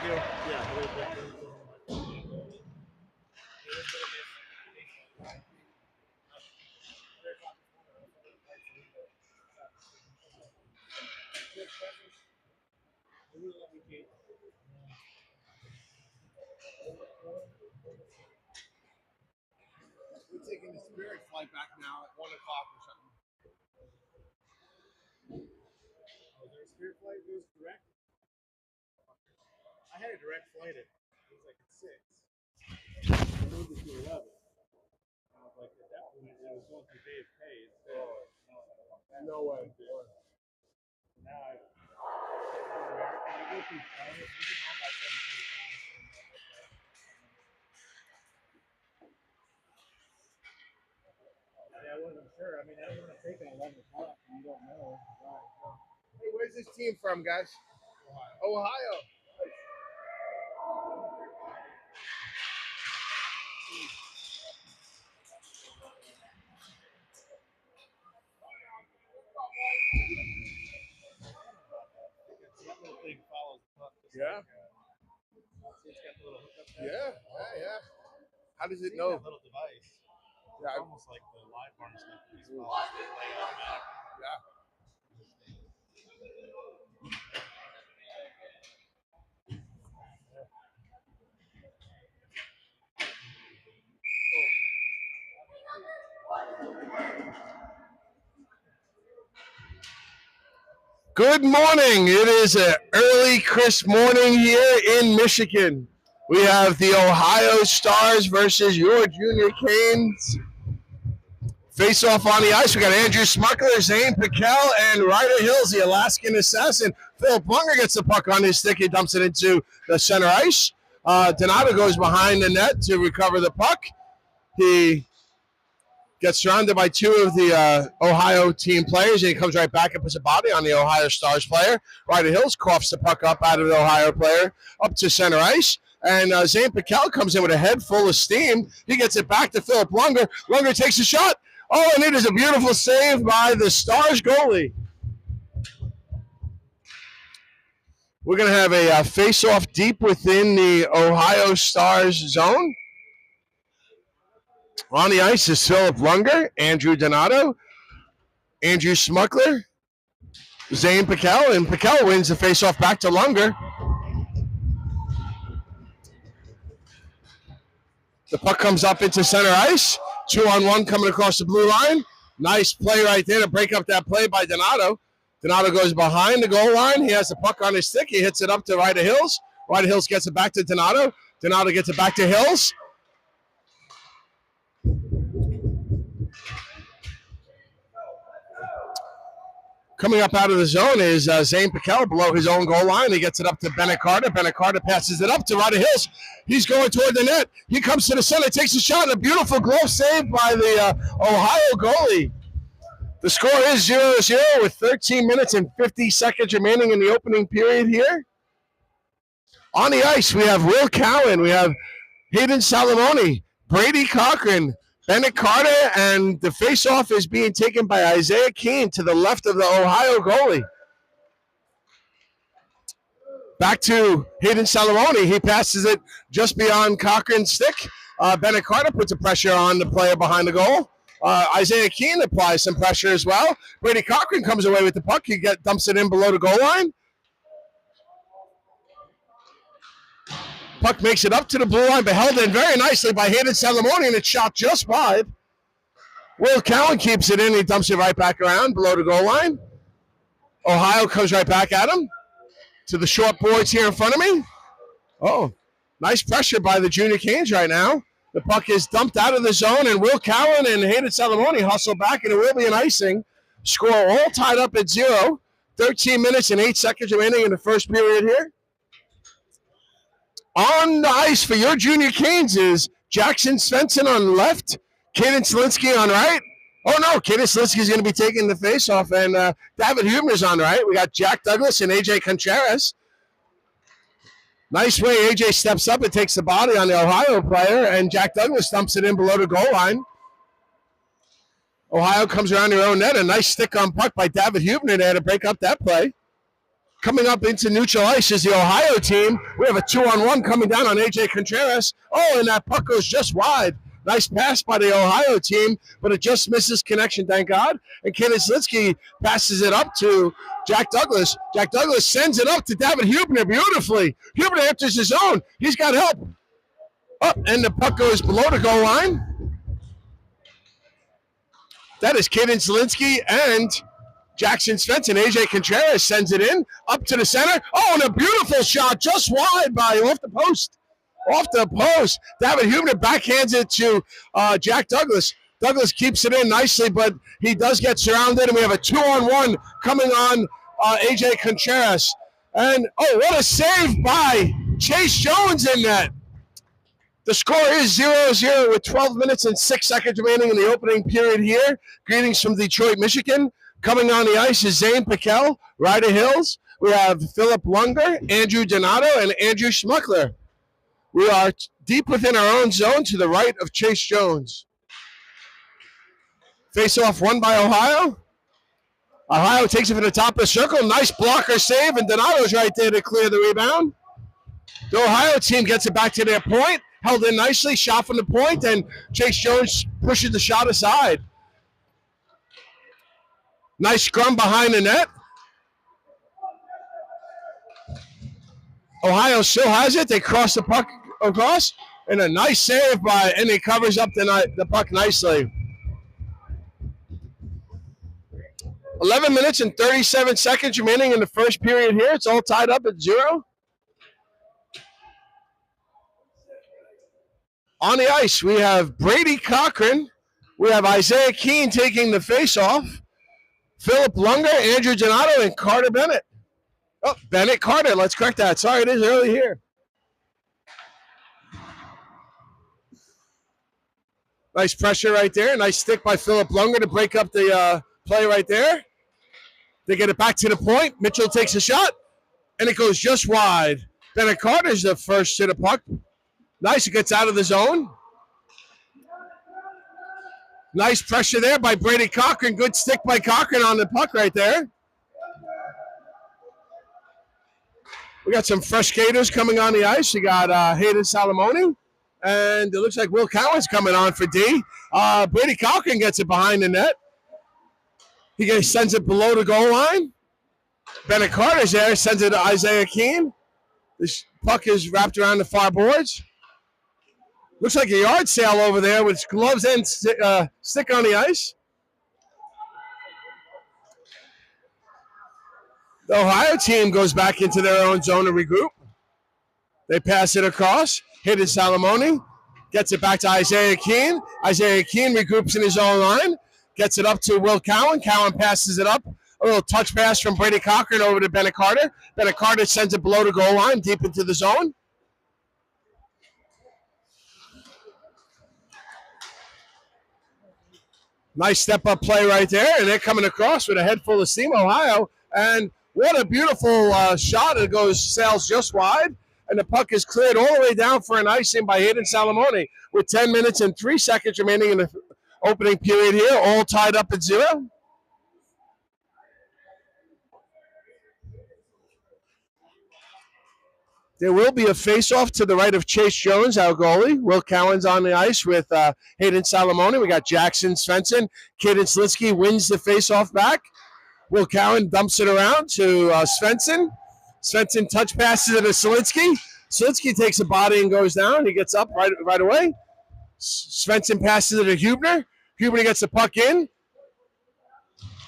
you. Yeah. We're taking the Spirit flight back now at 1 o'clock or something. Oh, is there a Spirit flight that goes direct? I had a direct flight at, it was like at 6. I moved it to 11. I was like, at that point, it was going through JFK instead. No way. Now I go through China, you get home by 7:30. Yeah, I wasn't sure. I mean, I don't want to take it at 11 o'clock, and you don't know. Right. Hey, where's this team from, guys? Ohio. That little thing follows the puck. Yeah. See, it's got the little hookup there. Yeah. How does it See know? that little device. Yeah. It's almost like the live barn stuff. These follows the play automatically. Yeah. Good morning. It is an early, crisp morning here in Michigan. We have the Ohio Stars versus your Junior Canes. Face off on the ice. We got Andrew Smuckler, Zane Piquel, and Ryder Hills, the Alaskan assassin. Philip Lunger gets the puck on his stick. He dumps it into the center ice. Donato goes behind the net to recover the puck. He gets surrounded by two of the Ohio team players, and he comes right back and puts a body on the Ohio Stars player. Ryder Hills coughs the puck up out of the Ohio player up to center ice. And Zane Piquel comes in with a head full of steam. He gets it back to Philip Lunger. Lunger takes a shot. Oh, and it is a beautiful save by the Stars goalie. We're going to have a face-off deep within the Ohio Stars zone. On the ice is Philip Lunger, Andrew Donato, Andrew Smuckler, Zane Piquel, and Piquel wins the face-off back to Lunger. The puck comes up into center ice. 2-on-1 coming across the blue line. Nice play right there to break up that play by Donato. Donato goes behind the goal line. He has the puck on his stick. He hits it up to Ryder Hills. Ryder Hills gets it back to Donato. Donato gets it back to Hills. Coming up out of the zone is Zane Piquel below his own goal line. He gets it up to Bennett Carter. Bennett Carter passes it up to Ryder Hills. He's going toward the net. He comes to the center, takes a shot, and a beautiful glove save by the Ohio goalie. The score is 0-0 with 13 minutes and 50 seconds remaining in the opening period here. On the ice, we have Will Cowan. We have Hayden Salamone, Brady Cochran, Bennett Carter, and the face-off is being taken by Isaiah Keene to the left of the Ohio goalie. Back to Hayden Salamone. He passes it just beyond Cochran's stick. Bennett Carter puts a pressure on the player behind the goal. Isaiah Keene applies some pressure as well. Brady Cochran comes away with the puck. He dumps it in below the goal line. Puck makes it up to the blue line, but held in very nicely by Hayden Salamone, and it's shot just wide. Will Cowan keeps it in. He dumps it right back around below the goal line. Ohio comes right back at him. To the short boards here in front of me. Oh, nice pressure by the Junior Canes right now. The puck is dumped out of the zone, and Will Cowan and Hayden Salamone hustle back, and it will be an icing. Score all tied up at 0. 13 minutes and 8 seconds remaining in the first period here. On the ice for your Junior Canes is Jackson Svensson on left, Kaden Slinsky on right. Oh, no, Kaden Slinsky is going to be taking the face-off, and David Huebner's on right. We got Jack Douglas and A.J. Contreras. Nice way A.J. steps up and takes the body on the Ohio player, and Jack Douglas dumps it in below the goal line. Ohio comes around their own net. A nice stick on puck by David Huebner there to break up that play. Coming up into neutral ice is the Ohio team. We have a 2-on-1 coming down on AJ Contreras. Oh, and that puck goes just wide. Nice pass by the Ohio team, but it just misses connection, thank God. And Kenny Slitsky passes it up to Jack Douglas. Jack Douglas sends it up to David Hubner beautifully. Hubner enters his own. He's got help. Up, and the puck goes below the goal line. That is Caden Zielinski and Jackson Svensson. AJ Contreras sends it in, up to the center. Oh, and a beautiful shot just wide by off the post. Off the post. David Hubner backhands it to Jack Douglas. Douglas keeps it in nicely, but he does get surrounded, and we have a 2-on-1 coming on AJ Contreras. And, oh, what a save by Chase Jones in that. The score is 0-0 with 12 minutes and 6 seconds remaining in the opening period here. Greetings from Detroit, Michigan. Coming on the ice is Zane Piquel, Ryder Hills. We have Philip Lunger, Andrew Donato, and Andrew Schmuckler. We are deep within our own zone to the right of Chase Jones. Face-off won by Ohio. Ohio takes it from the top of the circle. Nice blocker save, and Donato's right there to clear the rebound. The Ohio team gets it back to their point. Held in nicely, shot from the point, and Chase Jones pushes the shot aside. Nice scrum behind the net. Ohio still has it. They cross the puck across, and a nice save and he covers up the puck nicely. 11 minutes and 37 seconds remaining in the first period here. It's all tied up at 0. On the ice, we have Brady Cochran. We have Isaiah Keene taking the face-off. Philip Lunger, Andrew Donato, and Carter Bennett. Oh, Bennett Carter. Let's correct that. Sorry, it is early here. Nice pressure right there. Nice stick by Philip Lunger to break up the play right there. They get it back to the point. Mitchell takes a shot, and it goes just wide. Bennett Carter's the first to the puck. Nice, it gets out of the zone. Nice pressure there by Brady Cochran. Good stick by Cochran on the puck right there. We got some fresh skaters coming on the ice. We got Hayden Salamone, and it looks like Will Cowan's coming on for D. Brady Cochran gets it behind the net. He sends it below the goal line. Bennett Carter's there, sends it to Isaiah Keene. This puck is wrapped around the far boards. Looks like a yard sale over there with gloves and stick on the ice. The Ohio team goes back into their own zone to regroup. They pass it across. Hayden Salamone gets it back to Isaiah Keene. Isaiah Keene regroups in his own line. Gets it up to Will Cowan. Cowan passes it up. A little touch pass from Brady Cochran over to Bennett Carter. Bennett Carter sends it below the goal line, deep into the zone. Nice step-up play right there, and they're coming across with a head full of steam, Ohio. And what a beautiful shot. It sails just wide, and the puck is cleared all the way down for an icing by Hayden Salamone with 10 minutes and 3 seconds remaining in the opening period here, all tied up at 0. There will be a face-off to the right of Chase Jones, our goalie. Will Cowan's on the ice with Hayden Salamone. We got Jackson Svensson. Caden Slitsky wins the face-off back. Will Cowan dumps it around to Svensson. Svensson touch passes it to Slitsky. Slitsky takes a body and goes down. He gets up right away. Svensson passes it to Hubner. Hubner gets the puck in.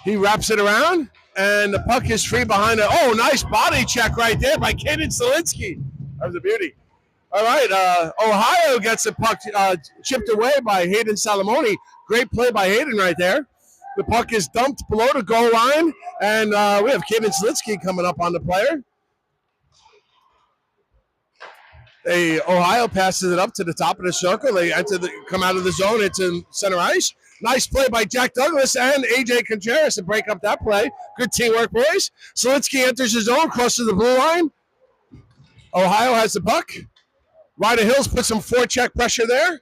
He wraps it around. And the puck is free behind it. Oh, nice body check right there by Caden Zielinski. That was a beauty. All right, Ohio gets the puck chipped away by Hayden Salamone. Great play by Hayden right there. The puck is dumped below the goal line, and we have Caden Zielinski coming up on the player. Ohio passes it up to the top of the circle. They come out of the zone into center ice. Nice play by Jack Douglas and AJ Contreras to break up that play. Good teamwork, boys. Zielinski enters his zone, crosses the blue line. Ohio has the puck. Ryder Hills puts some forecheck pressure there.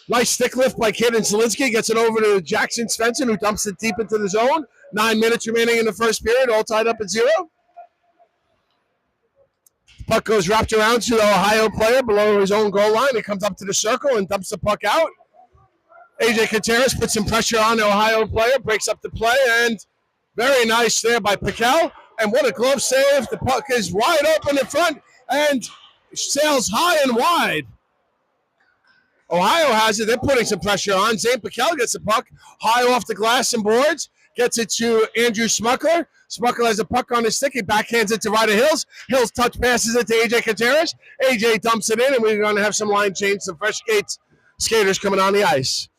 Nice stick lift by Caden Zielinski. Gets it over to Jackson Svensson, who dumps it deep into the zone. 9 minutes remaining in the first period, all tied up at 0. Puck goes wrapped around to the Ohio player below his own goal line. He comes up to the circle and dumps the puck out. AJ Contreras puts some pressure on the Ohio player, breaks up the play, and very nice there by Piquel. And what a glove save. The puck is wide open in front and sails high and wide. Ohio has it. They're putting some pressure on. Zane Piquel gets the puck high off the glass and boards. Gets it to Andrew Smuckler. Smuckler has a puck on his stick. He backhands it to Ryder Hills. Hills touch passes it to AJ Contreras. AJ dumps it in, and we're going to have some line change, some fresh skaters coming on the ice.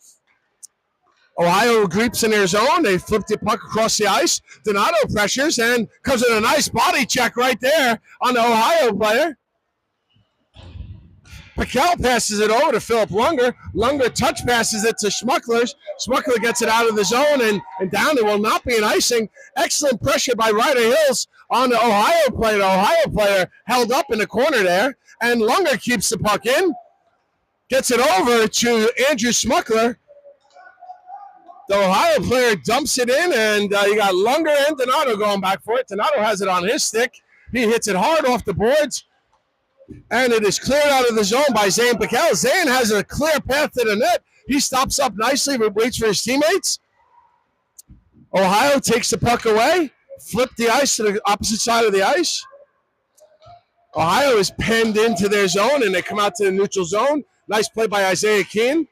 Ohio creeps in their zone. They flip the puck across the ice. Donato pressures and comes in a nice body check right there on the Ohio player. Piquel passes it over to Philip Lunger. Lunger touch passes it to Smuckler. Smuckler gets it out of the zone and down. There will not be an icing. Excellent pressure by Ryder Hills on the Ohio player. The Ohio player held up in the corner there, and Lunger keeps the puck in. Gets it over to Andrew Smuckler. The Ohio player dumps it in, and you got Lunger and Donato going back for it. Donato has it on his stick. He hits it hard off the boards, and it is cleared out of the zone by Zane Piquel. Zane has a clear path to the net. He stops up nicely but waits for his teammates. Ohio takes the puck away, flip the ice to the opposite side of the ice. Ohio is penned into their zone, and they come out to the neutral zone. Nice play by Isaiah Keene.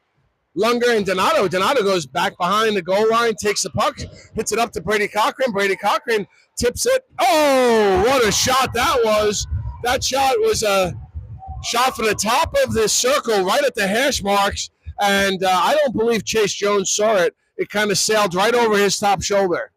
Lunger and Donato. Donato goes back behind the goal line, takes the puck, hits it up to Brady Cochran. Brady Cochran tips it. Oh, what a shot that was. That shot was a shot from the top of the circle right at the hash marks, and I don't believe Chase Jones saw it. It kind of sailed right over his top shoulder.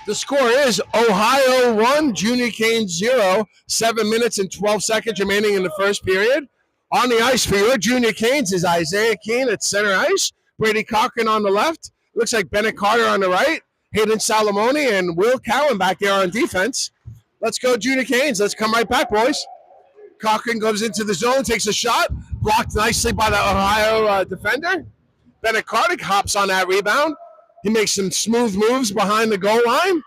The score is Ohio 1, Junior Canes 0. 7 minutes and 12 seconds remaining in the first period. On the ice for your Junior Canes is Isaiah Keene at center ice. Brady Cochran on the left. Looks like Bennett Carter on the right. Hayden Salamone and Will Cowan back there on defense. Let's go Junior Canes. Let's come right back, boys. Cochran goes into the zone, takes a shot. Blocked nicely by the Ohio defender. Bennett Carter hops on that rebound. He makes some smooth moves behind the goal line.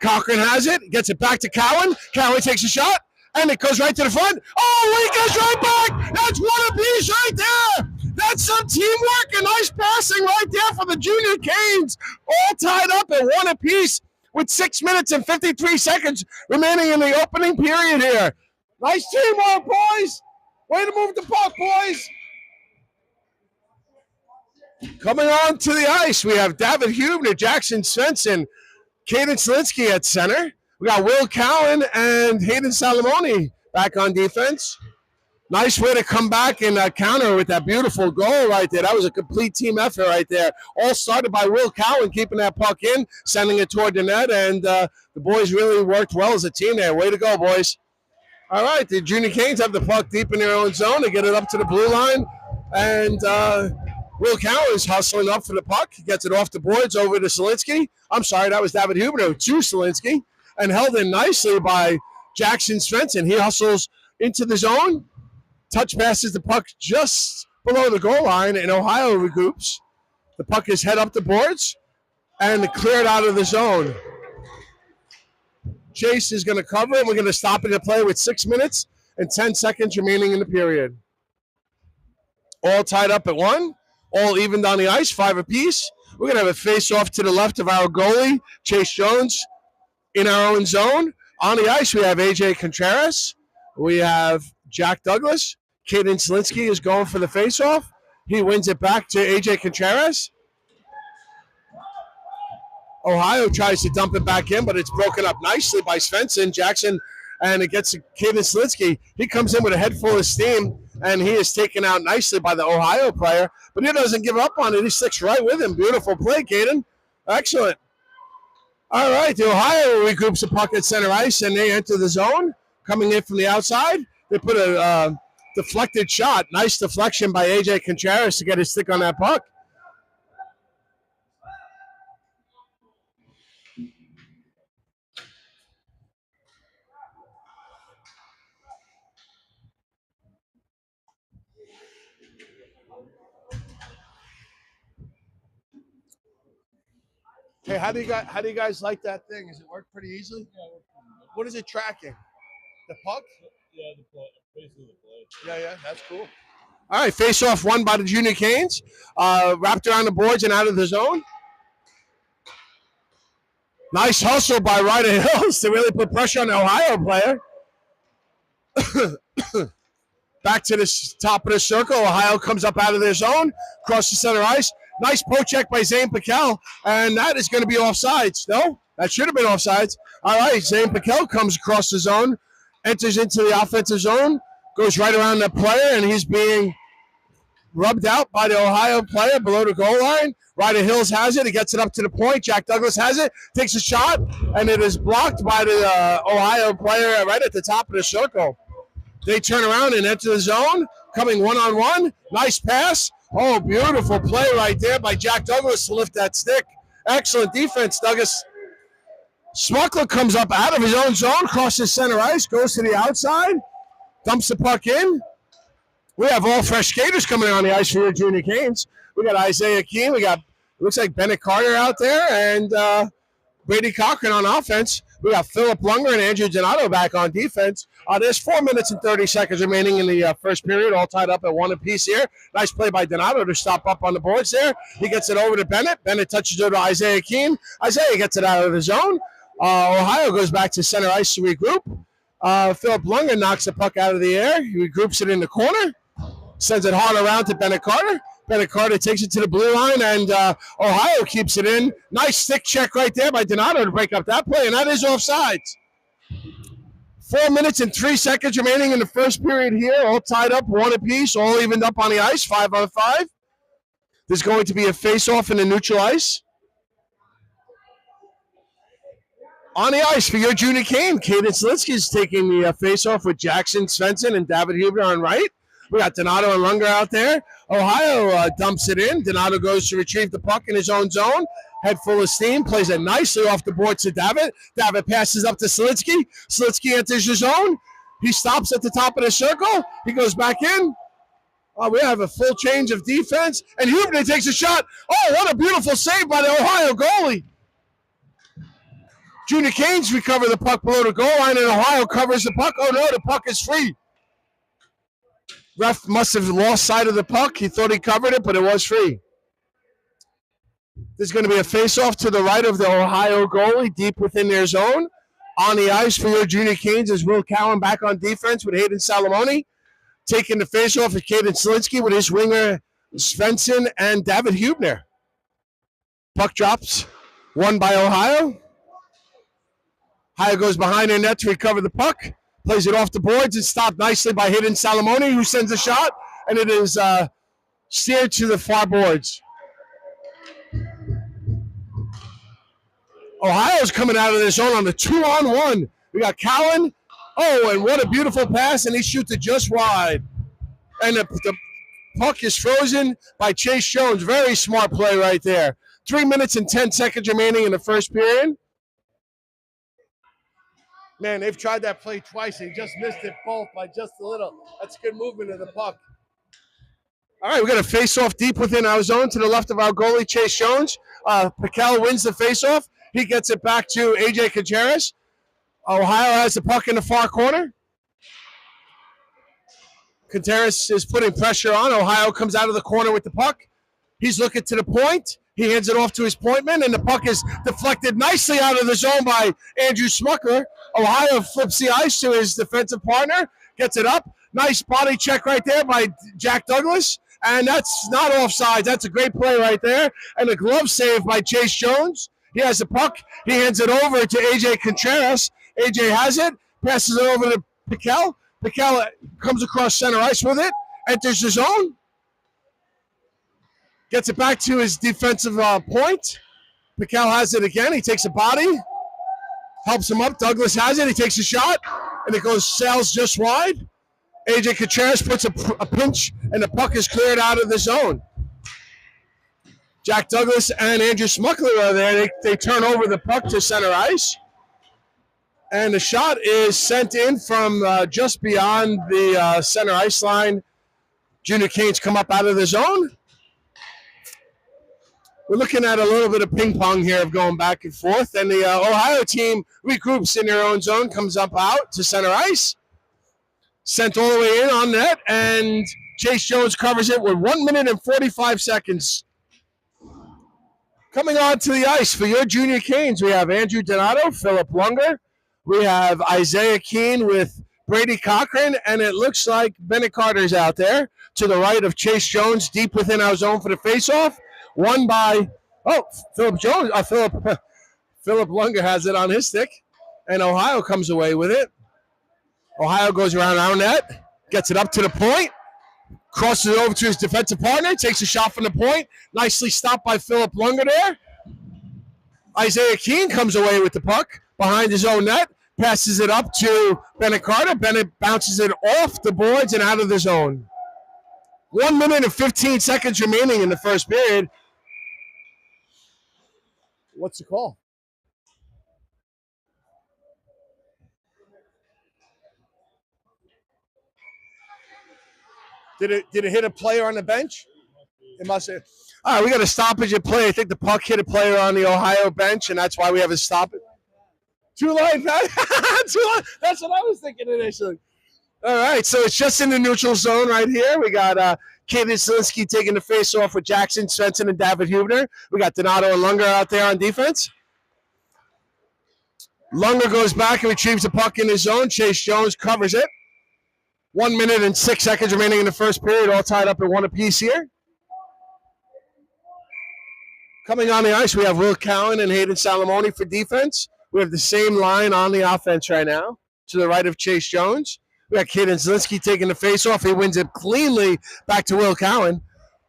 Cochran has it, gets it back to Cowan. Cowan takes a shot, and it goes right to the front. Oh, he goes right back. That's one apiece right there. That's some teamwork and nice passing right there for the Junior Canes. All tied up at one apiece with 6 minutes and 53 seconds remaining in the opening period here. Nice teamwork, boys. Way to move the puck, boys. Coming on to the ice, we have David Hubner, Jackson Svensson, Caden Slinsky at center. We got Will Cowan and Hayden Salamone back on defense. Nice way to come back and counter with that beautiful goal right there. That was a complete team effort right there. All started by Will Cowan keeping that puck in, sending it toward the net, and the boys really worked well as a team there. Way to go, boys. All right, the Junior Canes have the puck deep in their own zone. They get it up to the blue line, and Will Cowan is hustling up for the puck. He gets it off the boards over to Selinsky. I'm sorry, that was David Huberto to Selinsky, and held in nicely by Jackson Svensson. He hustles into the zone, touch passes the puck just below the goal line, and Ohio regroups. The puck is head up the boards and cleared out of the zone. Chase is going to cover it. We're going to stop it to play with 6 minutes and 10 seconds remaining in the period. All tied up at one. All evened on the ice, 5 apiece. We're going to have a face-off to the left of our goalie, Chase Jones, in our own zone. On the ice, we have AJ Contreras. We have Jack Douglas. Caden Slinsky is going for the face-off. He wins it back to AJ Contreras. Ohio tries to dump it back in, but it's broken up nicely by Svensson. Jackson, and it gets to Caden Slinsky. He comes in with a head full of steam, and he is taken out nicely by the Ohio player, but he doesn't give up on it. He sticks right with him. Beautiful play, Caden. Excellent. All right, the Ohio regroups the puck at center ice, and they enter the zone. Coming in from the outside, they put a deflected shot. Nice deflection by AJ Contreras to get his stick on that puck. Hey, how do you guys like that thing? Does it work pretty easily? What is it tracking? The puck? Yeah, the play, basically the play. Yeah, that's cool. All right, face-off won by the Junior Canes. Wrapped around the boards and out of the zone. Nice hustle by Ryder Hills to really put pressure on the Ohio player. Back to the top of the circle. Ohio comes up out of their zone, across the center ice. Nice poke check by Zane Piquel, and that is going to be offsides. No, that should have been offsides. All right, Zane Piquel comes across the zone, enters into the offensive zone, goes right around the player, and he's being rubbed out by the Ohio player below the goal line. Ryder Hills has it. He gets it up to the point. Jack Douglas has it, takes a shot, and it is blocked by the Ohio player right at the top of the circle. They turn around and enter the zone, coming one-on-one. Nice pass. Oh, beautiful play right there by Jack Douglas to lift that stick. Excellent defense, Douglas. Smuckler comes up out of his own zone, crosses center ice, goes to the outside, dumps the puck in. We have all fresh skaters coming on the ice for your Junior Canes. We got Isaiah Keene. We got, looks like Bennett Carter out there, and Brady Cochran on offense. We got Philip Lunger and Andrew Donato back on defense. There's 4 minutes and 30 seconds remaining in the first period, all tied up at one apiece here. Nice play by Donato to stop up on the boards there. He gets it over to Bennett. Bennett touches it to Isaiah Keene. Isaiah gets it out of the zone. Ohio goes back to center ice to regroup. Philip Lunger knocks the puck out of the air. He regroups it in the corner. Sends it hard around to Bennett Carter. Bennett Carter takes it to the blue line, and Ohio keeps it in. Nice stick check right there by Donato to break up that play, and that is offsides. 4 minutes and 3 seconds remaining in the first period here, all tied up, one apiece, all evened up on the ice, 5-on-5. There's going to be a face-off in the neutral ice. On the ice for your Junior Cane, Caden Slitzky is taking the face-off with Jackson Svensson and David Huber on right. We got Donato and Lunger out there. Ohio dumps it in. Donato goes to retrieve the puck in his own zone. Head full of steam. Plays it nicely off the board to David. David passes up to Slitzky. Slitzky enters his zone. He stops at the top of the circle. He goes back in. We have a full change of defense. And Huber takes a shot. Oh, what a beautiful save by the Ohio goalie. Junior Canes recover the puck below the goal line, and Ohio covers the puck. Oh, no, the puck is free. Ref must have lost sight of the puck. He thought he covered it, but it was free. There's going to be a face-off to the right of the Ohio goalie, deep within their zone. On the ice for your Junior Canes is Will Cowan back on defense with Hayden Salamone. Taking the face-off is Caden Slinsky with his winger Svensson and David Hubner. Puck drops, won by Ohio. Ohio goes behind their net to recover the puck. Plays it off the boards and stopped nicely by Hayden Salamone, who sends a shot, and it is steered to the far boards. Ohio's coming out of their zone on the 2-on-1. We got Cowan. Oh, and what a beautiful pass, and he shoots it just wide. And the puck is frozen by Chase Jones. Very smart play right there. 3 minutes and 10 seconds remaining in the first period. Man, they've tried that play twice. They just missed it both by just a little. That's good movement of the puck. All right, we're going to face off deep within our zone to the left of our goalie, Chase Jones. Piquel wins the face-off. He gets it back to A.J. Contreras. Ohio has the puck in the far corner. Contreras is putting pressure on. Ohio comes out of the corner with the puck. He's looking to the point. He hands it off to his pointman, and the puck is deflected nicely out of the zone by Andrew Smuckler. Ohio flips the ice to his defensive partner, gets it up. Nice body check right there by Jack Douglas, and that's not offside. That's a great play right there, and a glove save by Chase Jones. He has the puck. He hands it over to A.J. Contreras. A.J. has it, passes it over to Piquel. Piquel comes across center ice with it, enters the zone. Gets it back to his defensive point. Piquel has it again. He takes a body. Helps him up. Douglas has it. He takes a shot. And it sails just wide. A.J. Contreras puts a pinch, and the puck is cleared out of the zone. Jack Douglas and Andrew Smuckler are there. They turn over the puck to center ice. And the shot is sent in from just beyond the center ice line. Junior Canes come up out of the zone. We're looking at a little bit of ping pong here of going back and forth. And the Ohio team regroups in their own zone, comes up out to center ice, sent all the way in on net, and Chase Jones covers it with 1 minute and 45 seconds. Coming on to the ice for your junior Canes, we have Andrew Donato, Philip Lunger. We have Isaiah Keene with Brady Cochran, and it looks like Bennett Carter's out there to the right of Chase Jones, deep within our zone for the faceoff. Won by Philip Jones. Philip Lunger has it on his stick, and Ohio comes away with it. Ohio goes around our net, gets it up to the point, crosses it over to his defensive partner, takes a shot from the point. Nicely stopped by Philip Lunger there. Isaiah Keene comes away with the puck behind his own net, passes it up to Bennett Carter. Bennett bounces it off the boards and out of the zone. 1 minute and 15 seconds remaining in the first period. What's the call? Did it hit a player on the bench? It must have. All right, we got a stoppage at play. I think the puck hit a player on the Ohio bench, and that's why we have a stoppage. Too late, man. Too late. That's what I was thinking initially. All right, so it's just in the neutral zone right here. We got Kaden Selinsky taking the face off with Jackson Svensson and David Hubner. We got Donato and Lunger out there on defense. Lunger goes back and retrieves the puck in his zone. Chase Jones covers it. 1 minute and 6 seconds remaining in the first period, all tied up at one apiece here. Coming on the ice, we have Will Cowan and Hayden Salamone for defense. We have the same line on the offense right now, to the right of Chase Jones. We got Kaden Zelinsky taking the face-off. He wins it cleanly back to Will Cowan.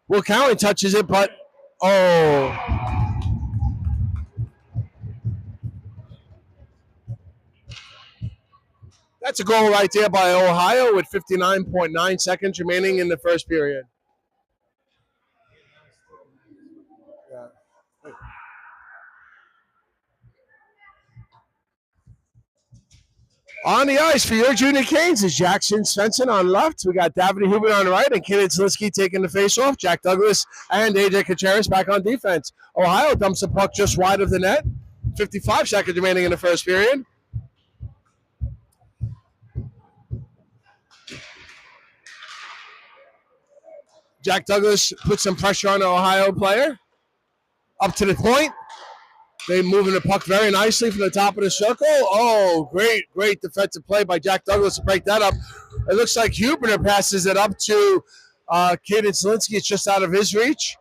Will Cowan touches it, but, that's a goal right there by Ohio with 59.9 seconds remaining in the first period. On the ice for your junior Canes is Jackson Svensson on left. We got David Hubert on the right and Kaden Zelinsky taking the face-off. Jack Douglas and AJ Kacharis back on defense. Ohio dumps the puck just wide of the net. 55 seconds remaining in the first period. Jack Douglas puts some pressure on the Ohio player. Up to the point. They moving the puck very nicely from the top of the circle. Oh, great defensive play by Jack Douglas to break that up. It looks like Huber passes it up to Kaden Zelinsky. It's just out of his reach.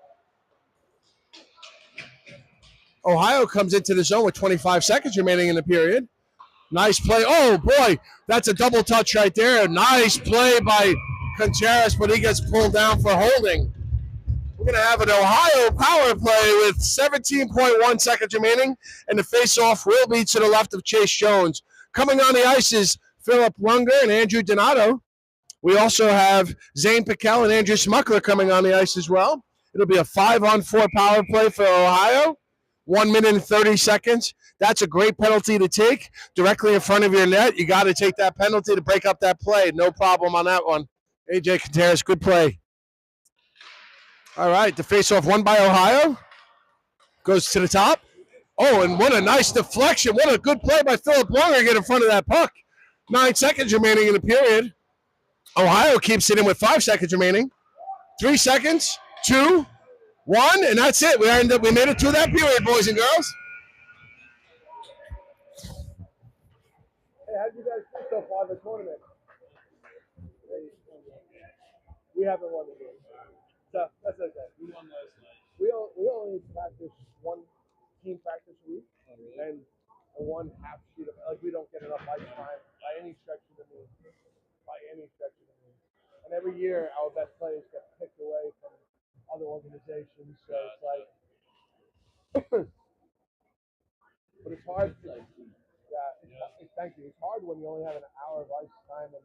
Ohio comes into the zone with 25 seconds remaining in the period. Nice play. Oh, boy, that's a double touch right there. Nice play by Contreras, but he gets pulled down for holding. We're going to have an Ohio power play with 17.1 seconds remaining, and the face-off will be to the left of Chase Jones. Coming on the ice is Philip Lunger and Andrew Donato. We also have Zane Piquel and Andrew Smuckler coming on the ice as well. It'll be a 5-on-4 power play for Ohio. 1 minute and 30 seconds. That's a great penalty to take directly in front of your net. You got to take that penalty to break up that play. No problem on that one. AJ Contreras, good play. All right, the faceoff won by Ohio. Goes to the top. Oh, and what a nice deflection. What a good play by Philip Lunger to get in front of that puck. 9 seconds remaining in the period. Ohio keeps it in with 5 seconds remaining. 3 seconds, 2, 1, and that's it. We made it through that period, boys and girls. Hey, how did you guys do so far in the tournament? We haven't won the game. So that's okay. We won last night. We only practice one team practice a week, and one half sheet of, like, we don't get enough ice time by any stretch of the means. And every year, our best players get picked away from other organizations. So it's like, but it's hard. Thank you. It's hard when you only have an hour of ice time, and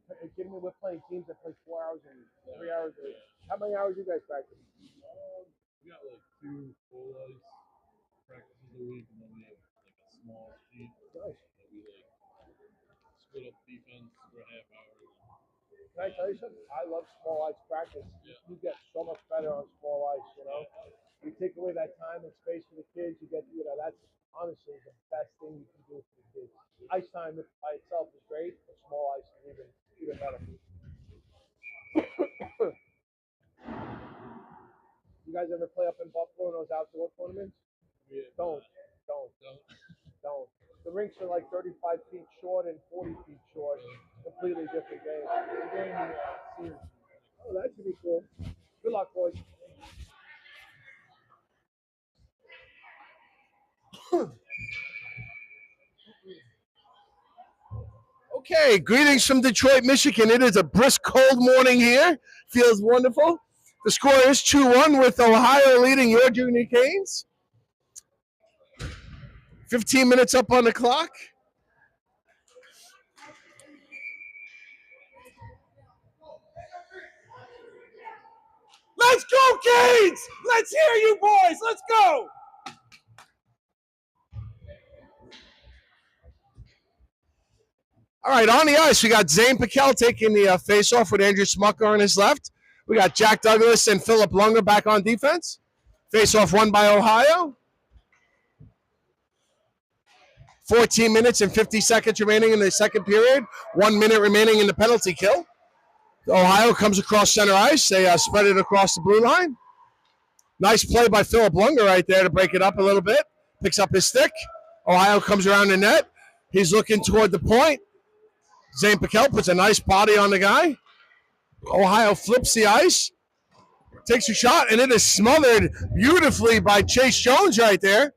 are you kidding me? We're playing teams that play 4 hours and 3 hours a week. How many hours do you guys practice? We got like 2 full ice practices a week, and then we have like a small sheet that we like split up defense for a half hour. Can I tell you something? I love small ice practice. You get so much better on small ice, you know? You take away that time and space for the kids, you get, that's honestly the best thing you can do for the kids. Ice time by itself is great, but small ice is even better. You guys ever play up in Buffalo in those outdoor tournaments? Yeah. Don't. The rinks are like 35 feet short and 40 feet short. Completely different game. Oh, that should be cool. Good luck, boys. Okay, greetings from Detroit, Michigan. It is a brisk, cold morning here. Feels wonderful. The score is 2-1 with Ohio leading your Junior Canes. 15 minutes up on the clock. Let's go, Canes! Let's hear you boys. Let's go! All right, on the ice, we got Zane Piquel taking the face-off with Andrew Smucker on his left. We got Jack Douglas and Philip Lunger back on defense. Face-off won by Ohio. 14 minutes and 50 seconds remaining in the second period. 1 minute remaining in the penalty kill. Ohio comes across center ice. They spread it across the blue line. Nice play by Philip Lunger right there to break it up a little bit. Picks up his stick. Ohio comes around the net. He's looking toward the point. Zane Piquel puts a nice body on the guy. Ohio flips the ice. Takes a shot, and it is smothered beautifully by Chase Jones right there.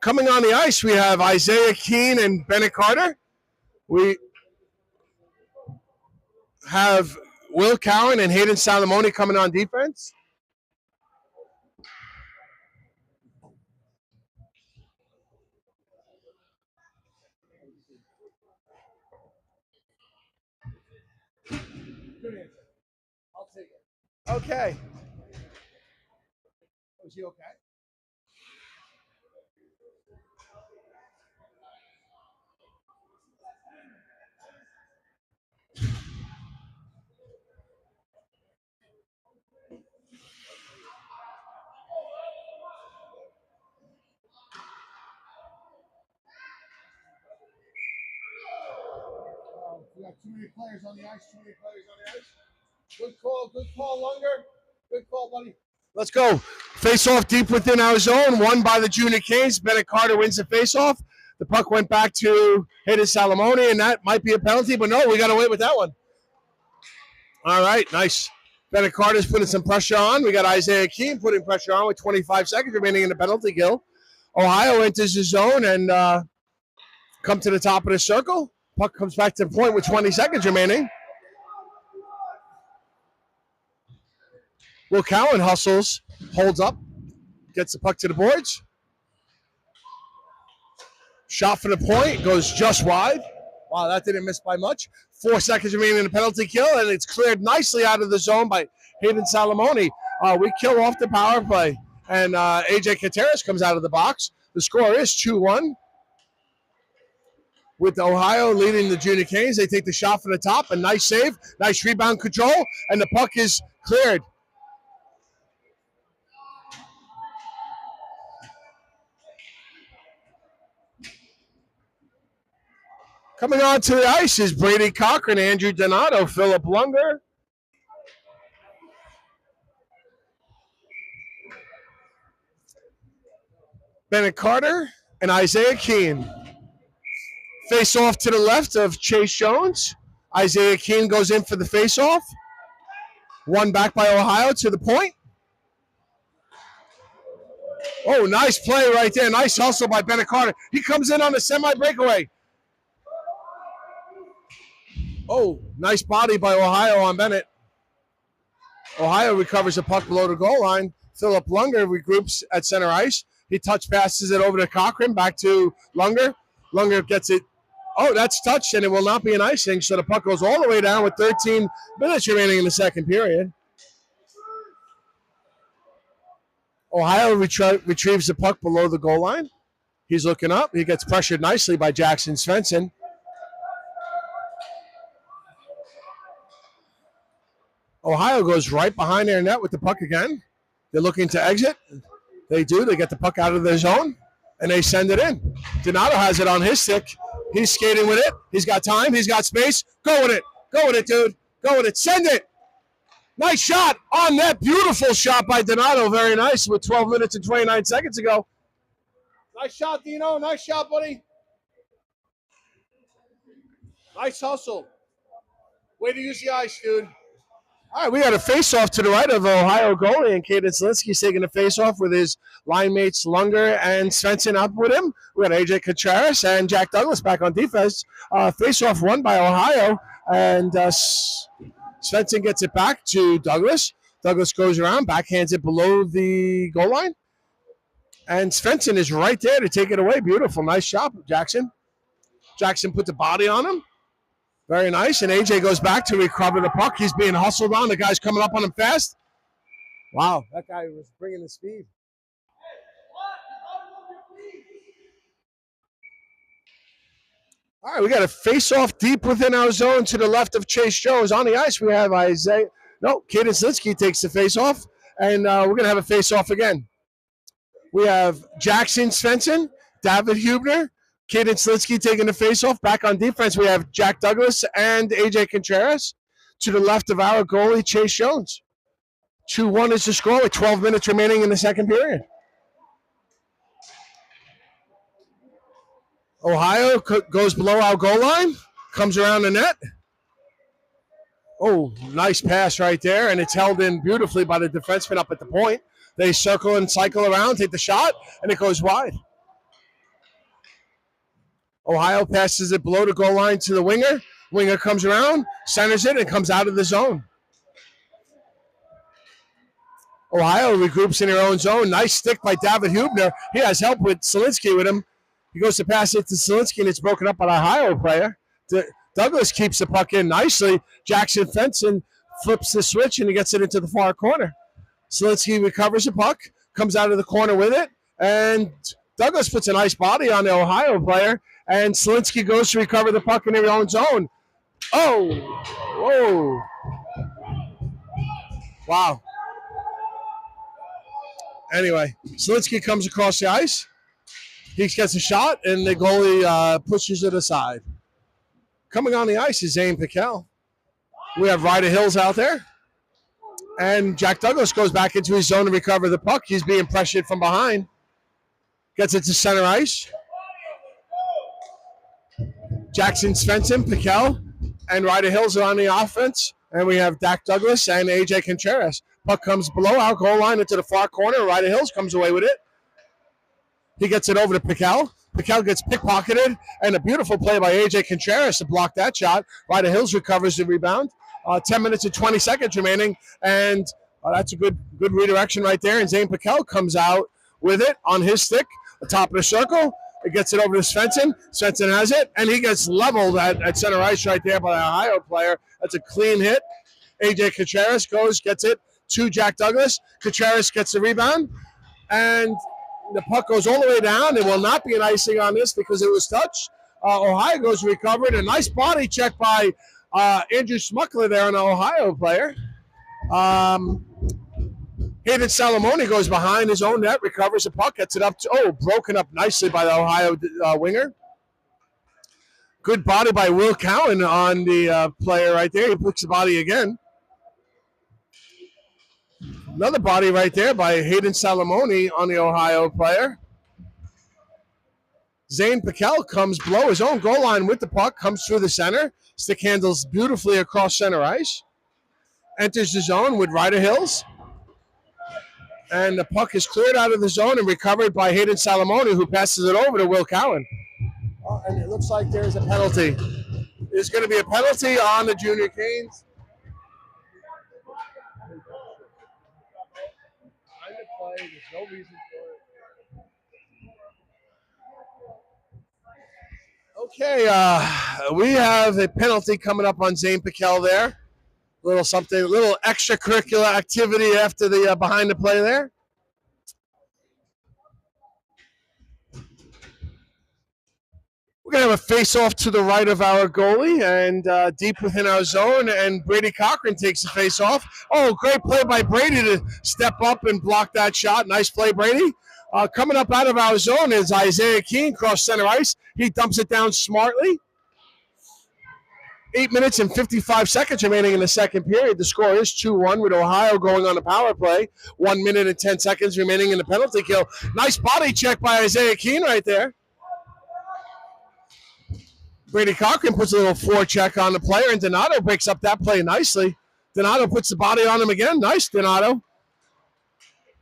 Coming on the ice, we have Isaiah Keene and Bennett Carter. We have Will Cowan and Hayden Salamone coming on defense. Good answer. I'll take it. Okay. Was he okay? We got too many players on the ice. Good call, Lunger. Good call, buddy. Let's go. Face-off deep within our zone, won by the Junior Canes. Bennett Carter wins the face-off. The puck went back to Hayden Salamone, and that might be a penalty, but no, we got away with that one. All right, nice. Bennett Carter's putting some pressure on. We got Isaiah Keene putting pressure on with 25 seconds remaining in the penalty kill. Ohio enters the zone and come to the top of the circle. Puck comes back to the point with 20 seconds remaining. Will Cowan hustles, holds up, gets the puck to the boards. Shot for the point, goes just wide. Wow, that didn't miss by much. 4 seconds remaining in the penalty kill, and it's cleared nicely out of the zone by Hayden Salamone. We kill off the power play, and AJ Kateris comes out of the box. The score is 2-1. With Ohio leading the Junior Canes, they take the shot from the top. A nice save, nice rebound control, and the puck is cleared. Coming onto the ice is Brady Cochran, Andrew Donato, Philip Lunger. Bennett Carter and Isaiah Keene. Face off to the left of Chase Jones. Isaiah Keene goes in for the face off. One back by Ohio to the point. Oh, nice play right there. Nice hustle by Bennett Carter. He comes in on a semi-breakaway. Oh, nice body by Ohio on Bennett. Ohio recovers the puck below the goal line. Philip Lunger regroups at center ice. He touch passes it over to Cochran, back to Lunger. Lunger gets it. Oh, that's touched, and it will not be an icing, so the puck goes all the way down with 13 minutes remaining in the second period. Ohio retrieves the puck below the goal line. He's looking up. He gets pressured nicely by Jackson Svensson. Ohio goes right behind their net with the puck again. They're looking to exit. They do. They get the puck out of their zone, and they send it in. Donato has it on his stick. He's skating with it. He's got time. He's got space. Go with it. Go with it, dude. Go with it. Send it. Nice shot on net. Beautiful shot by Donato. Very nice with 12 minutes and 29 seconds ago. Nice shot, Dino. Nice shot, buddy. Nice hustle. Way to use the ice, dude. All right, we got a face-off to the right of Ohio goalie, and Caden Selinsky's taking a face-off with his line mates Lunger and Svensson up with him. We got AJ Contreras and Jack Douglas back on defense. Face-off won by Ohio, and Svensson gets it back to Douglas. Douglas goes around, backhands it below the goal line, and Svensson is right there to take it away. Beautiful, nice shot, Jackson. Jackson put the body on him. Very nice, and AJ goes back to recover the puck. He's being hustled on. The guy's coming up on him fast. Wow, that guy was bringing the speed. All right, we got a face-off deep within our zone to the left of Chase Jones. On the ice, we have Caden Selinsky takes the face-off, and we're going to have a face-off again. We have Jackson Svensson, David Hubner, Caden Selinsky taking the face-off. Back on defense, we have Jack Douglas and AJ Contreras. To the left of our goalie, Chase Jones. 2-1 is the score with 12 minutes remaining in the second period. Ohio goes below our goal line, comes around the net. Oh, nice pass right there, and it's held in beautifully by the defenseman up at the point. They circle and cycle around, take the shot, and it goes wide. Ohio passes it below the goal line to the winger. Winger comes around, centers it, and comes out of the zone. Ohio regroups in their own zone. Nice stick by David Hubner. He has help with Selinsky with him. He goes to pass it to Selinsky, and it's broken up by an Ohio player. Douglas keeps the puck in nicely. Jackson Svensson flips the switch, and he gets it into the far corner. Selinsky recovers the puck, comes out of the corner with it, and Douglas puts a nice body on the Ohio player, and Selinsky goes to recover the puck in their own zone. Oh! Whoa! Wow. Anyway, Selinsky comes across the ice. He gets a shot, and the goalie pushes it aside. Coming on the ice is Zane Piquel. We have Ryder Hills out there. And Jack Douglas goes back into his zone to recover the puck. He's being pressured from behind. Gets it to center ice. Jackson Svensson, Piquel, and Ryder Hills are on the offense. And we have Dak Douglas and AJ Contreras. Puck comes below our goal line into the far corner. Ryder Hills comes away with it. He gets it over to Piquel. Piquel gets pickpocketed, and a beautiful play by AJ Contreras to block that shot. Ryder Hills recovers the rebound. 10 minutes and 20 seconds remaining, and that's a good redirection right there. And Zane Piquel comes out with it on his stick, the top of the circle. It gets it over to Svensson. Svensson has it, and he gets leveled at center ice right there by the Ohio player. That's a clean hit. AJ Contreras gets it to Jack Douglas. Contreras gets the rebound, and the puck goes all the way down. There will not be an icing on this because it was touched. Ohio goes recovered. A nice body check by Andrew Smuckler there, an Ohio player. Hayden Salamone goes behind his own net, recovers the puck, gets it up to, broken up nicely by the Ohio winger. Good body by Will Cowan on the player right there. He puts the body again. Another body right there by Hayden Salamone on the Ohio player. Zane Piquel comes below his own goal line with the puck, comes through the center. Stick handles beautifully across center ice. Enters the zone with Ryder Hills. And the puck is cleared out of the zone and recovered by Hayden Salamone, who passes it over to Will Cowan. And it looks like there's a penalty. There's going to be a penalty on the Junior Canes. There's no reason for it. Okay, we have a penalty coming up on Zane Piquel there. A little extracurricular activity after the behind the play there. We're going to have a face-off to the right of our goalie and deep within our zone, and Brady Cochran takes the face-off. Oh, great play by Brady to step up and block that shot. Nice play, Brady. Coming up out of our zone is Isaiah Keene, cross center ice. He dumps it down smartly. 8 minutes and 55 seconds remaining in the second period. The score is 2-1 with Ohio going on a power play. 1 minute and 10 seconds remaining in the penalty kill. Nice body check by Isaiah Keene right there. Brady Cochran puts a little forecheck on the player, and Donato breaks up that play nicely. Donato puts the body on him again. Nice, Donato.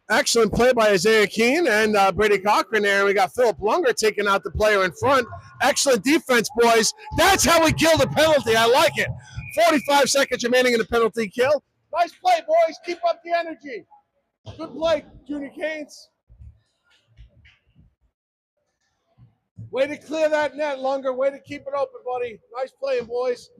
Excellent play by Isaiah Keene and Brady Cochran there. We got Philip Lunger taking out the player in front. Excellent defense, boys. That's how we kill the penalty. I like it. 45 seconds remaining in the penalty kill. Nice play, boys. Keep up the energy. Good play, Junior Canes. Way to clear that net, Lunger. Way to keep it open, buddy. Nice playing, boys.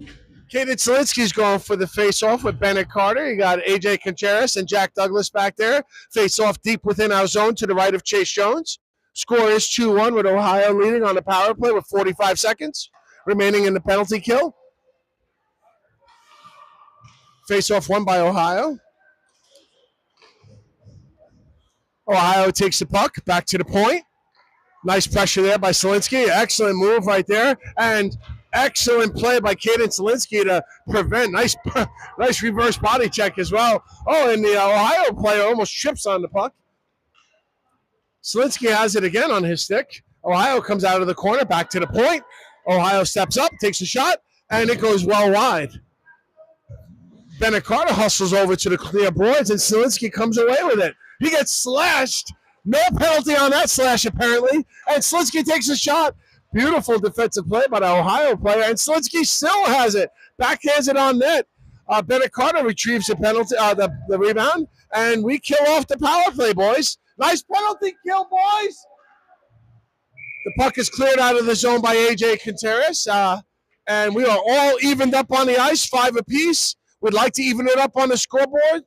Caden Zielinski's going for the face-off with Bennett Carter. You got A.J. Contreras and Jack Douglas back there. Face-off deep within our zone to the right of Chase Jones. Score is 2-1 with Ohio leading on the power play with 45 seconds remaining in the penalty kill. Face-off won by Ohio. Ohio takes the puck back to the point. Nice pressure there by Zielinski. Excellent move right there. And excellent play by Caden Zielinski to prevent. Nice reverse body check as well. Oh, and the Ohio player almost trips on the puck. Zielinski has it again on his stick. Ohio comes out of the corner, back to the point. Ohio steps up, takes a shot, and it goes well wide. Bennett Carter hustles over to the clear boards, and Zielinski comes away with it. He gets slashed. No penalty on that slash, apparently. And Zielinski takes a shot. Beautiful defensive play by the Ohio player. And Zielinski still has it. Backhands it on net. Bennett Carter retrieves the penalty, the rebound. And we kill off the power play, boys. Nice penalty kill, boys. The puck is cleared out of the zone by A.J. Contreras. And we are all evened up on the ice, 5 apiece. We'd like to even it up on the scoreboard.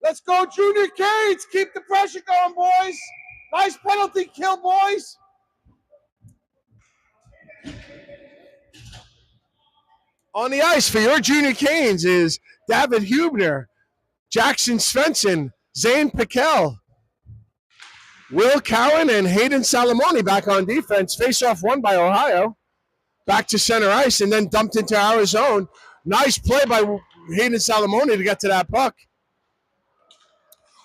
Let's go, Junior Canes. Keep the pressure going, boys. Nice penalty kill, boys. On the ice for your Junior Canes is David Hubner, Jackson Svensson, Zane Piquel, Will Cowan, and Hayden Salamoni back on defense. Face-off won by Ohio. Back to center ice and then dumped into our zone. Nice play by Hayden Salamoni to get to that puck.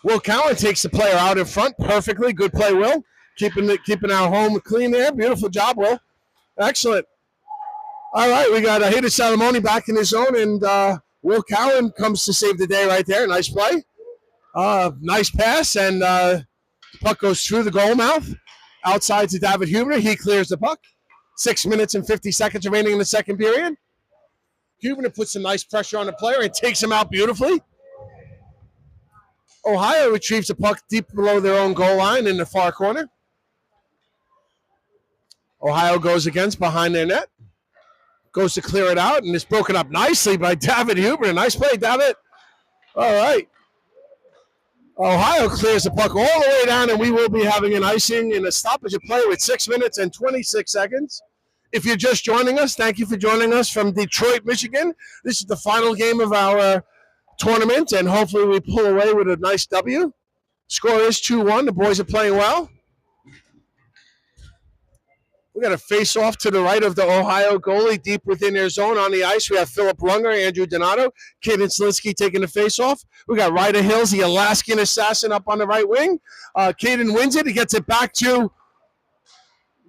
Will Cowan takes the player out in front perfectly. Good play, Will. Keeping our home clean there. Beautiful job, Will. Excellent. All right, we got Hayden Salamoni back in his zone, and Will Cowan comes to save the day right there. Nice play. Nice pass, and the puck goes through the goal mouth. Outside to David Hubner. He clears the puck. 6 minutes and 50 seconds remaining in the second period. Hubner puts some nice pressure on the player and takes him out beautifully. Ohio retrieves the puck deep below their own goal line in the far corner. Ohio goes against behind their net. Goes to clear it out, and it's broken up nicely by David Hubner. Nice play, David. All right. Ohio clears the puck all the way down, and we will be having an icing in a stoppage of play with 6 minutes and 26 seconds. If you're just joining us, thank you for joining us from Detroit, Michigan. This is the final game of our tournament, and hopefully we pull away with a nice W. Score is 2-1. The boys are playing well. We got a face-off to the right of the Ohio goalie, deep within their zone on the ice. We have Philip Lunger, Andrew Donato, Caden Zielinski taking the face-off. We got Ryder Hills, the Alaskan assassin, up on the right wing. Caden wins it. He gets it back to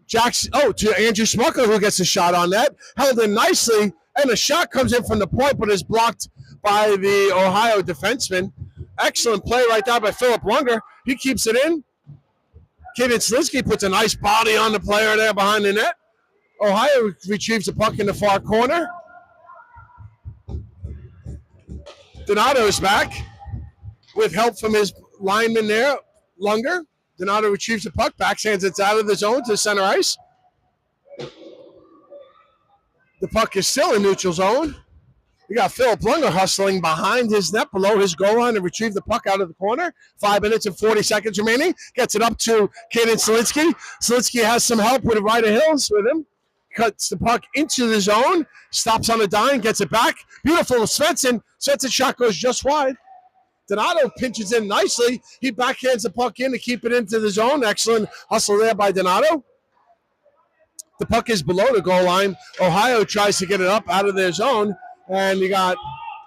Jackson. Oh, to Andrew Smucker, who gets a shot on that. Held in nicely, and a shot comes in from the point, but is blocked by the Ohio defenseman. Excellent play right there by Philip Lunger. He keeps it in. Caden Zielinski puts a nice body on the player there behind the net. Ohio retrieves the puck in the far corner. Donato is back with help from his lineman there, Lunger. Donato retrieves the puck, backhands it out of the zone to center ice. The puck is still in neutral zone. We got Philip Lunger hustling behind his net below his goal line to retrieve the puck out of the corner. 5 minutes and 40 seconds remaining. Gets it up to Caden Zielinski. Zielinski has some help with Ryder Hills with him. cuts the puck into the zone, stops on a dime, gets it back. Beautiful Svensson. Svensson shot goes just wide. Donato pinches in nicely. He backhands the puck in to keep it into the zone. Excellent hustle there by Donato. The puck is below the goal line. Ohio tries to get it up out of their zone, and you got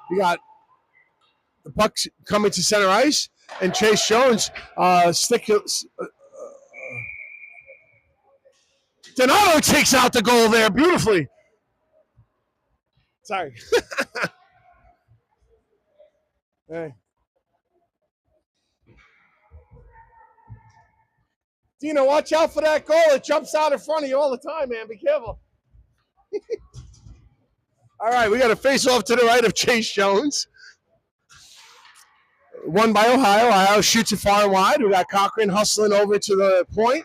the puck coming to center ice, and Chase Jones Donato takes out the goal there beautifully. Sorry. Hey. Dino, watch out for that goal. It jumps out in front of you all the time, man. Be careful. All right, we got a face-off to the right of Chase Jones. Won by Ohio. Ohio shoots it far and wide. We got Cochran hustling over to the point.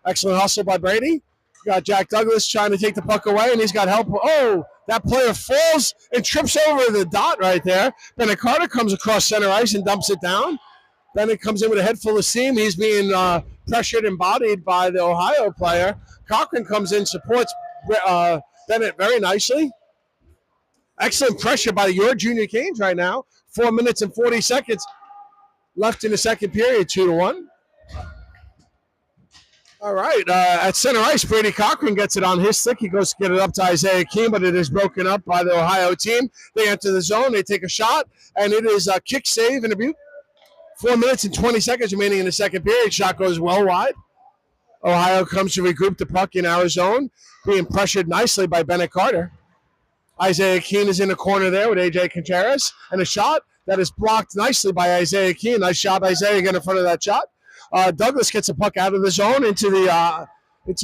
Excellent hustle by Brady. We got Jack Douglas trying to take the puck away, and he's got help. Oh, that player falls and trips over the dot right there. Bennett Carter comes across center ice and dumps it down. Bennett comes in with a head full of steam. He's being pressured and bodied by the Ohio player. Cochran comes in, supports Bennett very nicely. Excellent pressure by your Junior Canes right now. 4 minutes and 40 seconds left in the second period, 2-1. All right, at center ice, Brady Cochran gets it on his stick. He goes to get it up to Isaiah Keene, but it is broken up by the Ohio team. They enter the zone. They take a shot, and it is a kick save and a Butte. 4 minutes and 20 seconds remaining in the second period. Shot goes well wide. Ohio comes to regroup the puck in our zone, being pressured nicely by Bennett Carter. Isaiah Keene is in the corner there with A.J. Contreras, and a shot that is blocked nicely by Isaiah Keene. Nice shot, Isaiah, get in front of that shot. Douglas gets the puck out of the zone into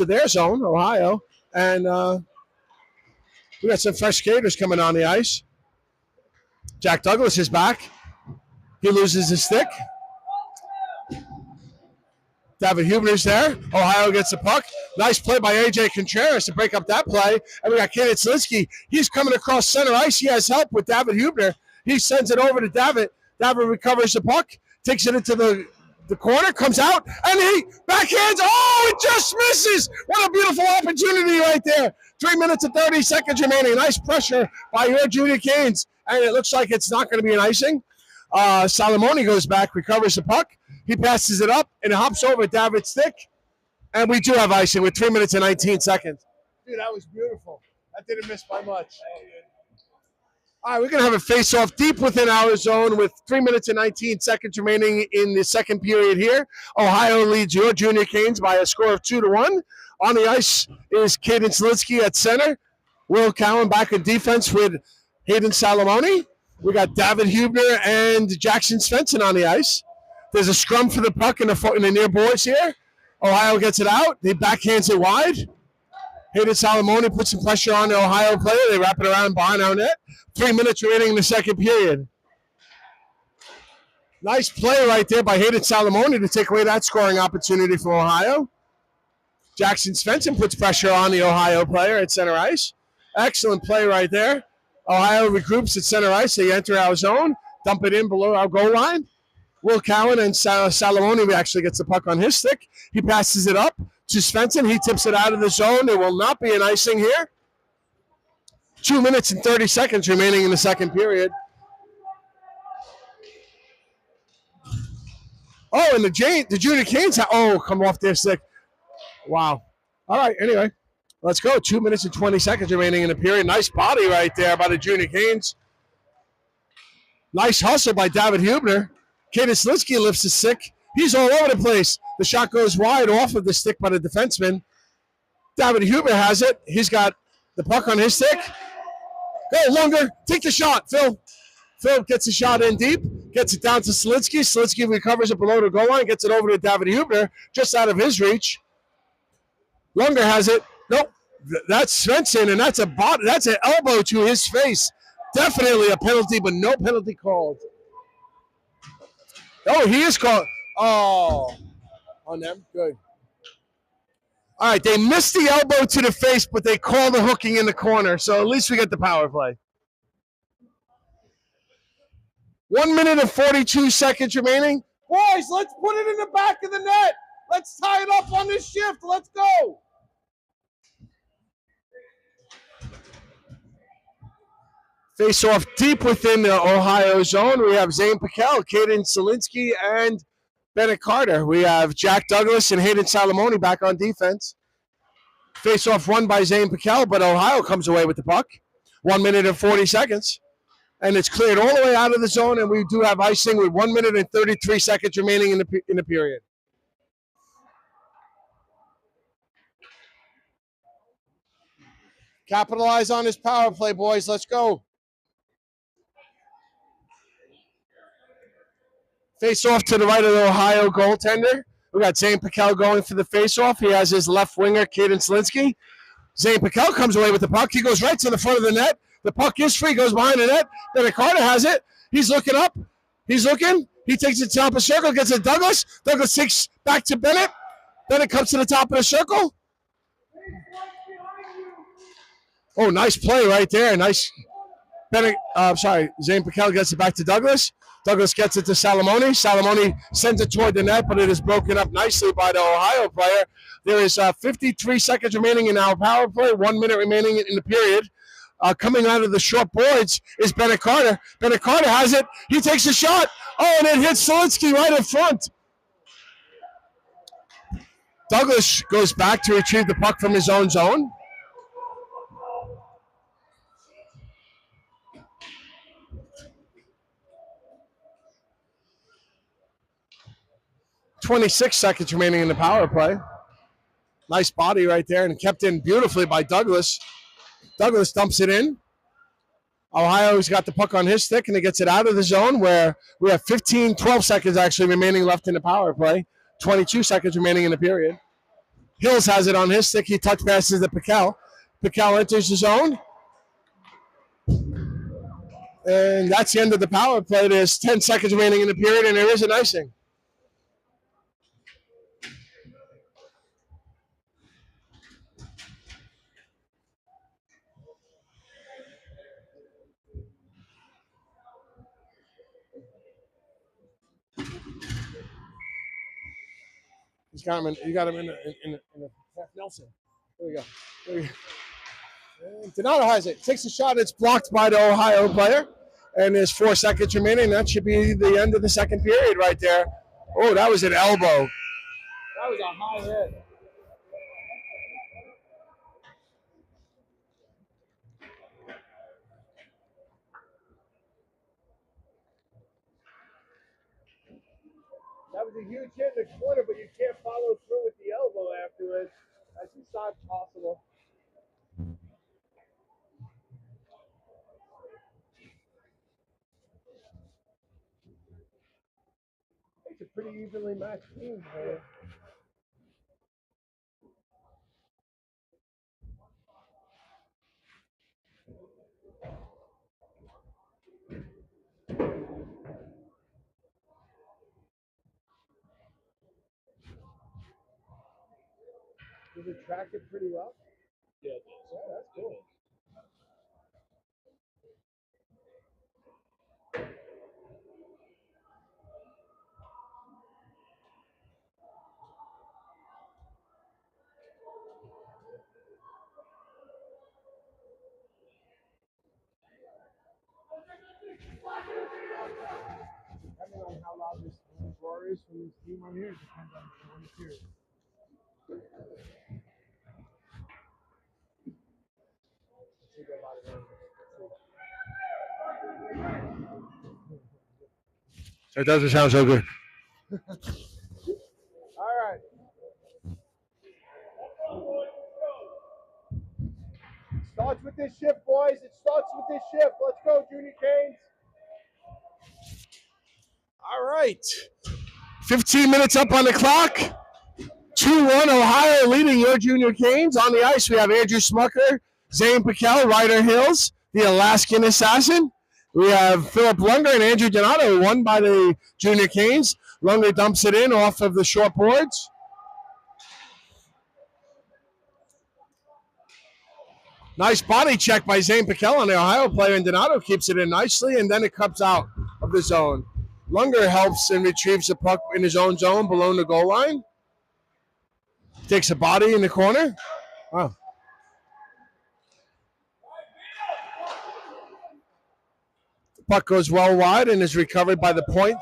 their zone, Ohio, and we got some fresh skaters coming on the ice. Jack Douglas is back. He loses his stick. David Huebner's there. Ohio gets the puck. Nice play by A.J. Contreras to break up that play. And we got Kaden Slinsky. He's coming across center ice. He has help with David Huebner. He sends it over to David. David recovers the puck, takes it into the corner, comes out, and he backhands. Oh, it just misses. What a beautiful opportunity right there. 3 minutes and 30 seconds remaining. Nice pressure by your Junior Canes. And it looks like it's not going to be an icing. Salamone goes back, recovers the puck. He passes it up and hops over David's stick. And we do have icing with 3 minutes and 19 seconds. Dude, that was beautiful. That didn't miss by much. All right, we're going to have a face-off deep within our zone with 3 minutes and 19 seconds remaining in the second period here. Ohio leads your Junior Canes by a score of 2-1. On the ice is Kaden Slinsky at center. Will Cowan back in defense with Hayden Salamone. We got David Huebner and Jackson Svensson on the ice. There's a scrum for the puck in the near boards here. Ohio gets it out. He backhands it wide. Hayden Salamone puts some pressure on the Ohio player. They wrap it around behind our net. 3 minutes remaining in the second period. Nice play right there by Hayden Salamone to take away that scoring opportunity for Ohio. Jackson Svensson puts pressure on the Ohio player at center ice. Excellent play right there. Ohio regroups at center ice. They enter our zone, dump it in below our goal line. Will Cowan and Salamone actually gets the puck on his stick. He passes it up to Svensson. He tips it out of the zone. There will not be an icing here. 2 minutes and 30 seconds remaining in the second period. Oh, and the Junior Canes come off their stick. Wow. All right, anyway, let's go. 2 minutes and 20 seconds remaining in the period. Nice body right there by the Junior Canes. Nice hustle by David Huebner. Kaden Slinsky lifts the stick. He's all over the place. The shot goes wide off of the stick by the defenseman. David Huebner has it. He's got the puck on his stick. Go, Lunger. Take the shot, Phil. Phil gets the shot in deep. Gets it down to Slinsky. Slinsky recovers it below the goal line. Gets it over to David Huebner. Just out of his reach. Lunger has it. Nope. That's Svensson, and that's an elbow to his face. Definitely a penalty, but no penalty called. Oh, he is called. Oh, on them. Good. All right, they missed the elbow to the face, but they call the hooking in the corner, so at least we get the power play. 1 minute and 42 seconds remaining. Boys, let's put it in the back of the net. Let's tie it up on this shift. Let's go. Face off deep within the Ohio zone. We have Zane Piquel, Caden Selinsky, and Bennett Carter. We have Jack Douglas and Hayden Salamone back on defense. Face off won by Zane Piquel, but Ohio comes away with the puck. 1 minute and 40 seconds. And it's cleared all the way out of the zone, and we do have icing with 1 minute and 33 seconds remaining in the period. Capitalize on his power play, boys. Let's go. Face off to the right of the Ohio goaltender. We got Zane Piquel going for the face off. He has his left winger, Caden Selinsky. Zane Piquel comes away with the puck. He goes right to the front of the net. The puck is free, goes behind the net. Then Carter has it. He's looking up. He's looking. He takes it to the top of the circle, gets it to Douglas. Douglas takes back to Bennett. Bennett comes to the top of the circle. Oh, nice play right there. Nice. Bennett, Zane Piquel gets it back to Douglas. Douglas gets it to Salamone. Salamone sends it toward the net, but it is broken up nicely by the Ohio player. There is 53 seconds remaining in our power play, 1 minute remaining in the period. Coming out of the short boards is Bennett Carter. Bennett Carter has it. He takes a shot. Oh, and it hits Selinsky right in front. Douglas goes back to retrieve the puck from his own zone. .26 seconds remaining in the power play. Nice body right there and kept in beautifully by Douglas. Douglas dumps it in. Ohio's got the puck on his stick and he gets it out of the zone where we have 12 seconds actually remaining left in the power play. 22 seconds remaining in the period. Hills has it on his stick. He touch passes to Piquel. Piquel enters the zone. And that's the end of the power play. There's 10 seconds remaining in the period and there is an icing. You got him in the half Nelson. There we go. And Donato has it. Takes a shot. It's blocked by the Ohio player. And there's 4 seconds remaining. That should be the end of the second period right there. Oh, that was an elbow. That was a high hit. That was a huge hit in the corner, but you can't follow through with the elbow afterwards. That's just not possible. It's a pretty evenly matched team, man. Did it track it pretty well? Yeah, it does. Yeah, that's cool. Depending on how loud this roar is from this team on here, it depends on the period. It doesn't sound so good. All right. Starts with this shift, boys. It starts with this shift. Let's go, Junior Canes. All right. 15 minutes up on the clock. 2-1 Ohio leading your Junior Canes. On the ice, we have Andrew Smucker, Zane Piquel, Ryder Hills, the Alaskan Assassin. We have Philip Lunger and Andrew Donato, won by the Junior Canes. Lunger dumps it in off of the short boards. Nice body check by Zane Piquel on the Ohio player, and Donato keeps it in nicely, and then it comes out of the zone. Lunger helps and retrieves the puck in his own zone below the goal line. Takes a body in the corner. Wow. Puck goes well wide and is recovered by the point,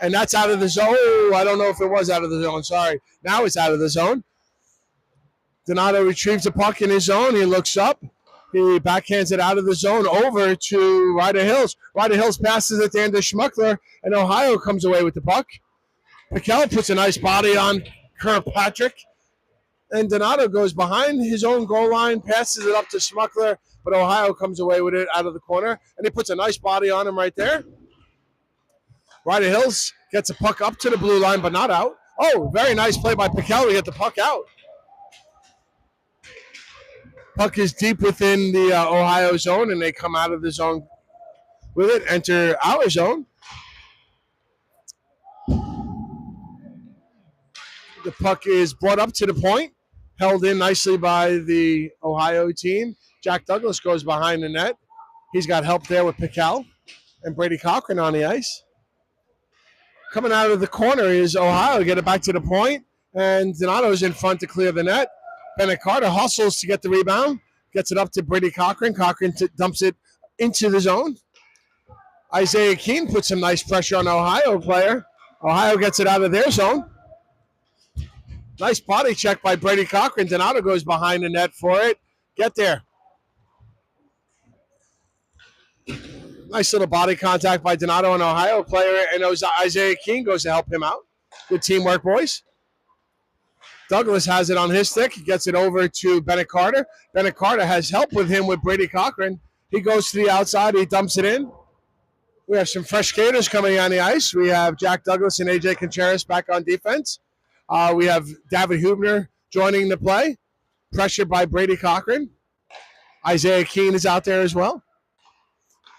and that's out of the zone. Oh, I don't know if it was out of the zone. Sorry. Now it's out of the zone. Donato retrieves the puck in his zone. He looks up. He backhands it out of the zone over to Ryder Hills. Ryder Hills passes it to Anders Schmuckler, and Ohio comes away with the puck. Piquel puts a nice body on Kirkpatrick, and Donato goes behind his own goal line, passes it up to Schmuckler, but Ohio comes away with it out of the corner, and he puts a nice body on him right there. Ryder Hills gets a puck up to the blue line, but not out. Oh, very nice play by Piquel to get the puck out. Puck is deep within the Ohio zone, and they come out of the zone with it, enter our zone. The puck is brought up to the point, held in nicely by the Ohio team. Jack Douglas goes behind the net. He's got help there with Piquel and Brady Cochran on the ice. Coming out of the corner is Ohio, get it back to the point, and Donato's in front to clear the net. Bennett Carter hustles to get the rebound, gets it up to Brady Cochran. Cochran dumps it into the zone. Isaiah Keene puts some nice pressure on the Ohio player. Ohio gets it out of their zone. Nice body check by Brady Cochran. Donato goes behind the net for it. Get there. Nice little body contact by Donato, an Ohio player, and Isaiah Keene goes to help him out. Good teamwork, boys. Douglas has it on his stick. He gets it over to Bennett Carter. Bennett Carter has help with him with Brady Cochran. He goes to the outside. He dumps it in. We have some fresh skaters coming on the ice. We have Jack Douglas and AJ Contreras back on defense. We have David Hubner joining the play. Pressured by Brady Cochran. Isaiah Keene is out there as well.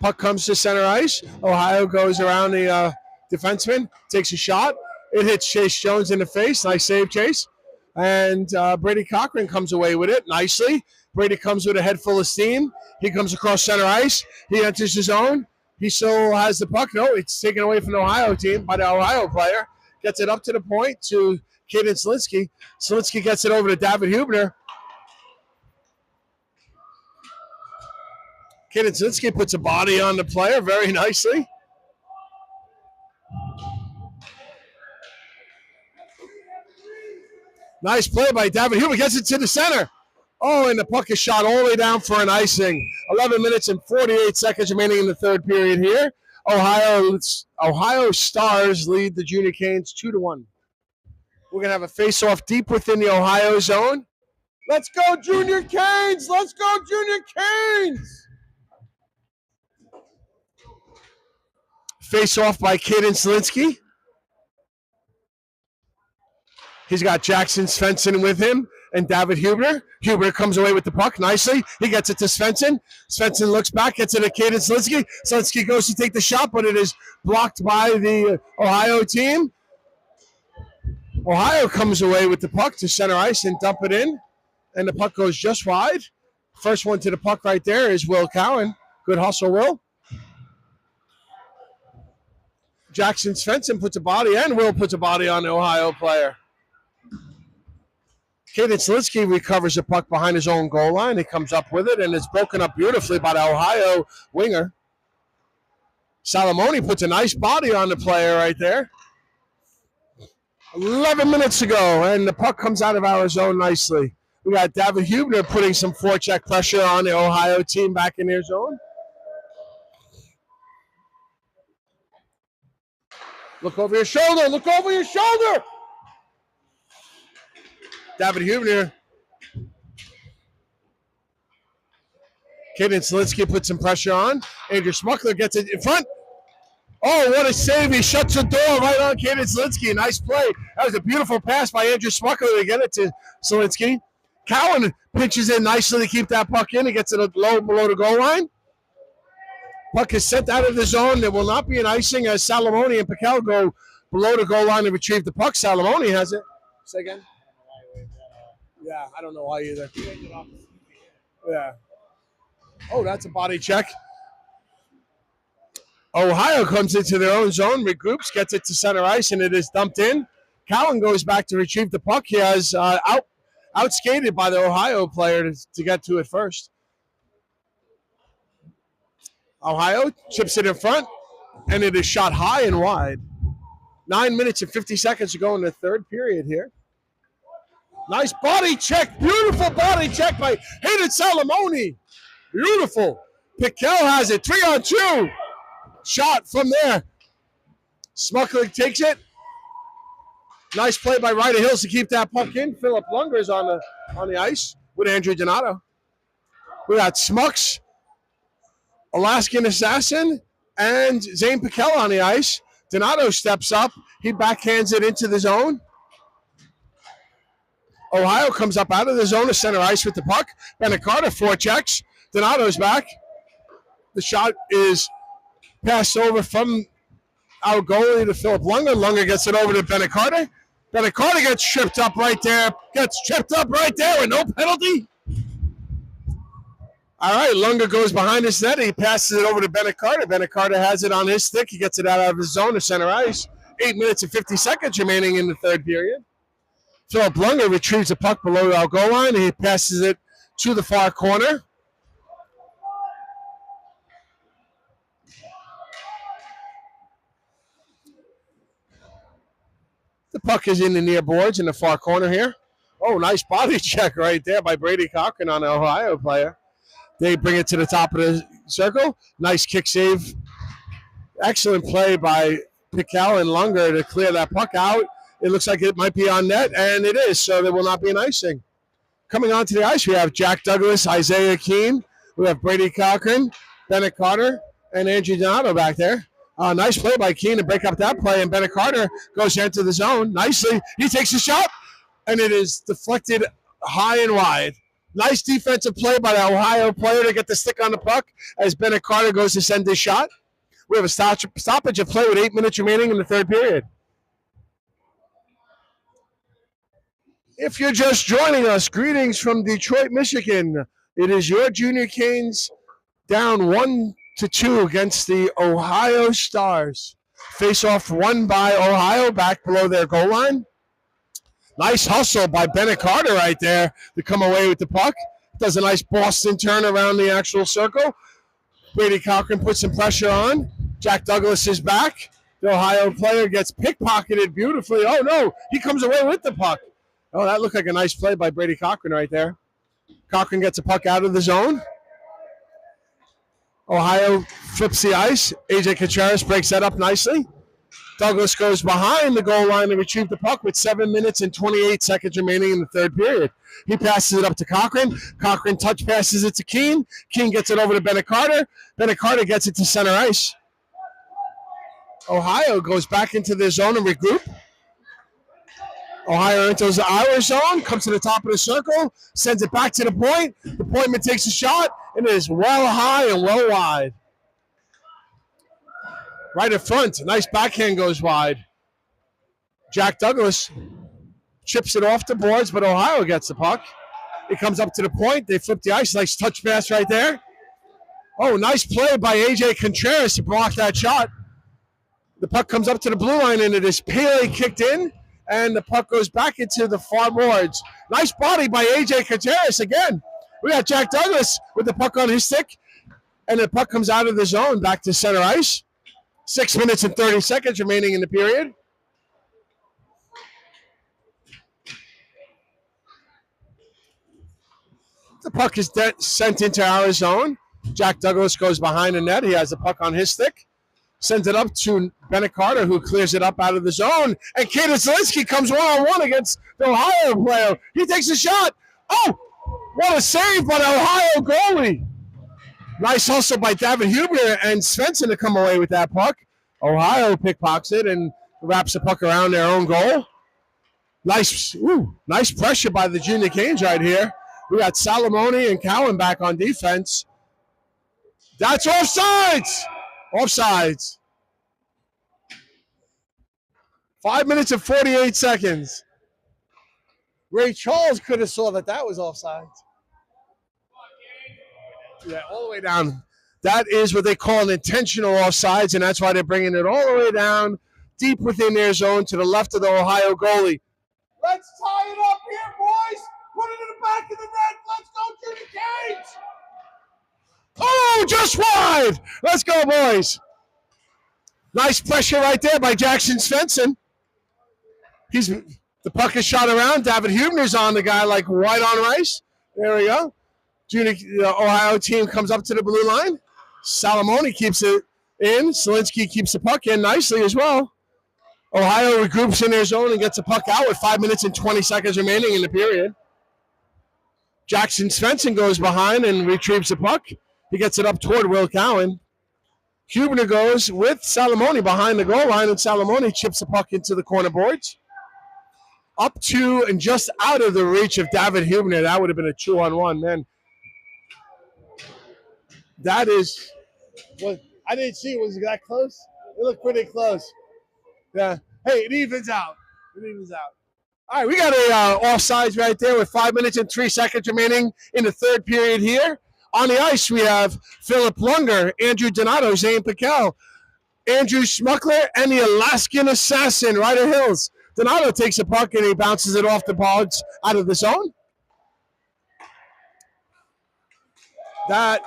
Puck comes to center ice. Ohio goes around the defenseman. Takes a shot. It hits Chase Jones in the face. Nice save, Chase. And Brady Cochran comes away with it nicely. Brady comes with a head full of steam. He comes across center ice. He enters his own. He still has the puck. No, it's taken away from the Ohio team by the Ohio player. Gets it up to the point to Caden Slinsky. Slinsky gets it over to David Hubner. Caden Slinsky puts a body on the player very nicely. Nice play by David Hubner. Gets it to the center. Oh, and the puck is shot all the way down for an icing. 11 minutes and 48 seconds remaining in the third period here. Ohio Stars lead the Junior Canes 2-1. We're going to have a face-off deep within the Ohio zone. Let's go, Junior Canes! Let's go, Junior Canes! Face-off by Caden Slinsky. He's got Jackson Svensson with him and David Hubner. Hubner comes away with the puck nicely. He gets it to Svensson. Svensson looks back, gets it to Caden Slinsky. Slinsky goes to take the shot, but it is blocked by the Ohio team. Ohio comes away with the puck to center ice and dump it in, and the puck goes just wide. First one to the puck right there is Will Cowan. Good hustle, Will. Jackson Svensson puts a body, and Will puts a body on the Ohio player. Caden Slinsky recovers the puck behind his own goal line. He comes up with it, and it's broken up beautifully by the Ohio winger. Salamone puts a nice body on the player right there. 11 minutes ago, and the puck comes out of our zone nicely. We got David Hubner putting some forecheck pressure on the Ohio team back in their zone. Look over your shoulder. Look over your shoulder. David Hubner. Caden Slinsky puts some pressure on. Andrew Schmuckler gets it in front. Oh, what a save. He shuts the door right on Caden Slinsky. Nice play. That was a beautiful pass by Andrew Schmuckler to get it to Slinsky. Cowan pitches in nicely to keep that puck in. He gets it low below the goal line. Puck is sent out of the zone. There will not be an icing as Salamone and Piquel go below the goal line to retrieve the puck. Salamone has it. Say again? Yeah, I don't know why either. Yeah. Oh, that's a body check. Ohio comes into their own zone, regroups, gets it to center ice, and it is dumped in. Cowan goes back to retrieve the puck. He has outskated by the Ohio player to get to it first. Ohio chips it in front, and it is shot high and wide. 9 minutes and 50 seconds to go in the third period here. Nice body check. Beautiful body check by Hayden Salamoni. Beautiful. Piquel has it. 3-on-2. Shot from there. Smuckling takes it. Nice play by Ryder Hills to keep that puck in. Philip Lunger's on the ice with Andrew Donato. We got Smucks, Alaskan Assassin, and Zane Piquel on the ice. Donato steps up. He backhands it into the zone. Ohio comes up out of the zone to center ice with the puck. Bennett Carter forechecks. Donato's back. The shot is passed over from our goalie to Philip Lunger. Lunger gets it over to Bennett Carter. Bennett Carter gets tripped up right there. Gets tripped up right there with no penalty. All right, Lunger goes behind his net. He passes it over to Bennett Carter. Bennett Carter has it on his stick. He gets it out of his zone to center ice. 8 minutes and 50 seconds remaining in the third period. Philip Lunger retrieves the puck below our goal line. He passes it to the far corner. The puck is in the near boards in the far corner here. Oh, nice body check right there by Brady Cochran on an Ohio player. They bring it to the top of the circle. Nice kick save. Excellent play by Piquel and Lunger to clear that puck out. It looks like it might be on net, and it is, so there will not be an icing. Coming onto the ice, we have Jack Douglas, Isaiah Keene. We have Brady Cochran, Bennett Carter, and Andrew Donato back there. Nice play by Keene to break up that play, and Bennett Carter goes into the zone nicely. He takes a shot, and it is deflected high and wide. Nice defensive play by the Ohio player to get the stick on the puck as Bennett Carter goes to send his shot. We have a stoppage of play with 8 minutes remaining in the third period. If you're just joining us, greetings from Detroit, Michigan. It is your Junior Canes down 1-2 against the Ohio Stars. Face-off won by Ohio back below their goal line. Nice hustle by Bennett Carter right there to come away with the puck. Does a nice Boston turn around the actual circle. Brady Cochran puts some pressure on. Jack Douglas is back. The Ohio player gets pickpocketed beautifully. Oh, no, he comes away with the puck. Oh, that looked like a nice play by Brady Cochran right there. Cochran gets a puck out of the zone. Ohio flips the ice. AJ Contreras breaks that up nicely. Douglas goes behind the goal line to retrieve the puck with 7 minutes and 28 seconds remaining in the third period. He passes it up to Cochran. Cochran touch passes it to Keene. Keene gets it over to Bennett Carter. Bennett Carter gets it to center ice. Ohio goes back into their zone and regroup. Ohio enters our zone, comes to the top of the circle, sends it back to the point. The pointman takes a shot, and it is well high and well wide. Right in front, nice backhand goes wide. Jack Douglas chips it off the boards, but Ohio gets the puck. It comes up to the point. They flip the ice. Nice touch pass right there. Oh, nice play by AJ Contreras to block that shot. The puck comes up to the blue line, and it is Pele kicked in. And the puck goes back into the far boards. Nice body by AJ Contreras again. We got Jack Douglas with the puck on his stick. And the puck comes out of the zone back to center ice. 6 minutes and 30 seconds remaining in the period. The puck is sent into our zone. Jack Douglas goes behind the net. He has the puck on his stick. Sends it up to Bennett Carter, who clears it up out of the zone. And Kaden Zielinski comes one-on-one against the Ohio player. He takes a shot. Oh, what a save by the Ohio goalie. Nice hustle by David Huber and Svensson to come away with that puck. Ohio pickpockets it and wraps the puck around their own goal. Nice pressure by the Junior Canes right here. We got Salamoni and Cowan back on defense. That's offsides. Offsides. 5 minutes and 48 seconds. Ray Charles could have saw that was offsides. Yeah, all the way down. That is what they call an intentional offsides, and that's why they're bringing it all the way down, deep within their zone to the left of the Ohio goalie. Let's tie it up here, boys. Put it in the back of the net. Let's go, Junior Canes. Oh, just wide. Let's go, boys. Nice pressure right there by Jackson Svensson. The puck is shot around. David Huebner's on the guy like white on rice. There we go. The Ohio team comes up to the blue line. Salamone keeps it in. Selinsky keeps the puck in nicely as well. Ohio regroups in their zone and gets the puck out with 5 minutes and 20 seconds remaining in the period. Jackson Svensson goes behind and retrieves the puck. He gets it up toward Will Cowan. Huebner goes with Salamone behind the goal line, and Salamone chips the puck into the corner boards. Up to and just out of the reach of David Huebner. That would have been a 2-on-1, man. That is what I didn't see. Was it that close? It looked pretty close. Yeah. Hey, it evens out. All right, we got a offsides right there with 5 minutes and 3 seconds remaining in the third period here. On the ice, we have Philip Lunger, Andrew Donato, Zane Piquel, Andrew Smuckler, and the Alaskan Assassin, Ryder Hills. Donato takes a puck and he bounces it off the boards out of the zone. That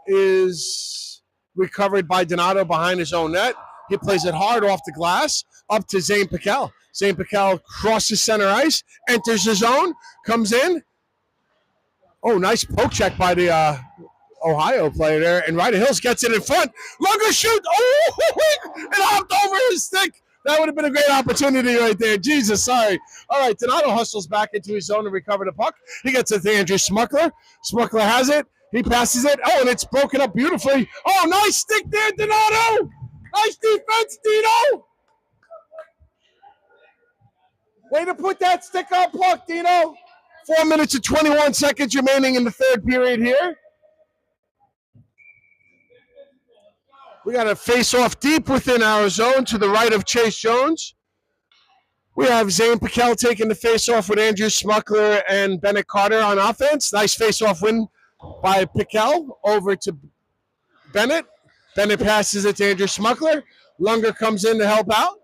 is recovered by Donato behind his own net. He plays it hard off the glass up to Zane Piquel. Zane Piquel crosses center ice, enters the zone, comes in. Oh, nice poke check by the Ohio player there. And Ryder Hills gets it in front. Lunger shoots. Oh, it hopped over his stick. That would have been a great opportunity right there. Jesus, sorry. All right, Donato hustles back into his zone to recover the puck. He gets it to Andrew Smuckler. Smuckler has it. He passes it. Oh, and it's broken up beautifully. Oh, nice stick there, Donato. Nice defense, Dino. Way to put that stick on puck, Dino. 4 minutes and 21 seconds remaining in the third period here. We got a face-off deep within our zone to the right of Chase Jones. We have Zane Piquel taking the face-off with Andrew Smuckler and Bennett Carter on offense. Nice face-off win by Piquel over to Bennett. Bennett passes it to Andrew Smuckler. Lunger comes in to help out.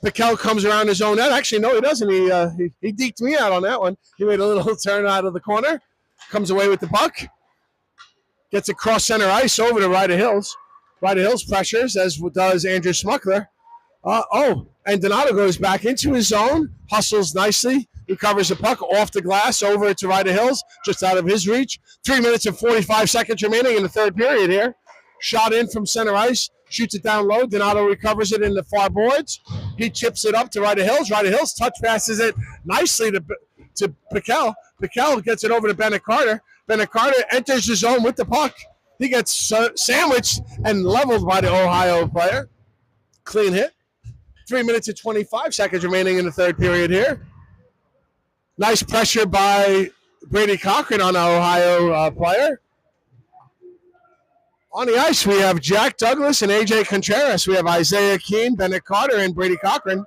Piquel comes around his own net. Actually, no, he doesn't. He deked me out on that one. He made a little turn out of the corner. Comes away with the puck. Gets across center ice over to Ryder Hills. Ryder Hills pressures, as does Andrew Smuckler. And Donato goes back into his zone. Hustles nicely. Recovers the puck off the glass over to Ryder Hills, just out of his reach. 3 minutes and 45 seconds remaining in the third period here. Shot in from center ice. Shoots it down low. Donato recovers it in the far boards. He chips it up to Ryder Hills. Ryder Hills touch passes it nicely to Piquel. Piquel gets it over to Bennett Carter. Bennett Carter enters the zone with the puck. He gets sandwiched and leveled by the Ohio player. Clean hit. 3 minutes and 25 seconds remaining in the third period here. Nice pressure by Brady Cochran on the Ohio player. On the ice, we have Jack Douglas and A.J. Contreras. We have Isaiah Keene, Bennett Carter, and Brady Cochran.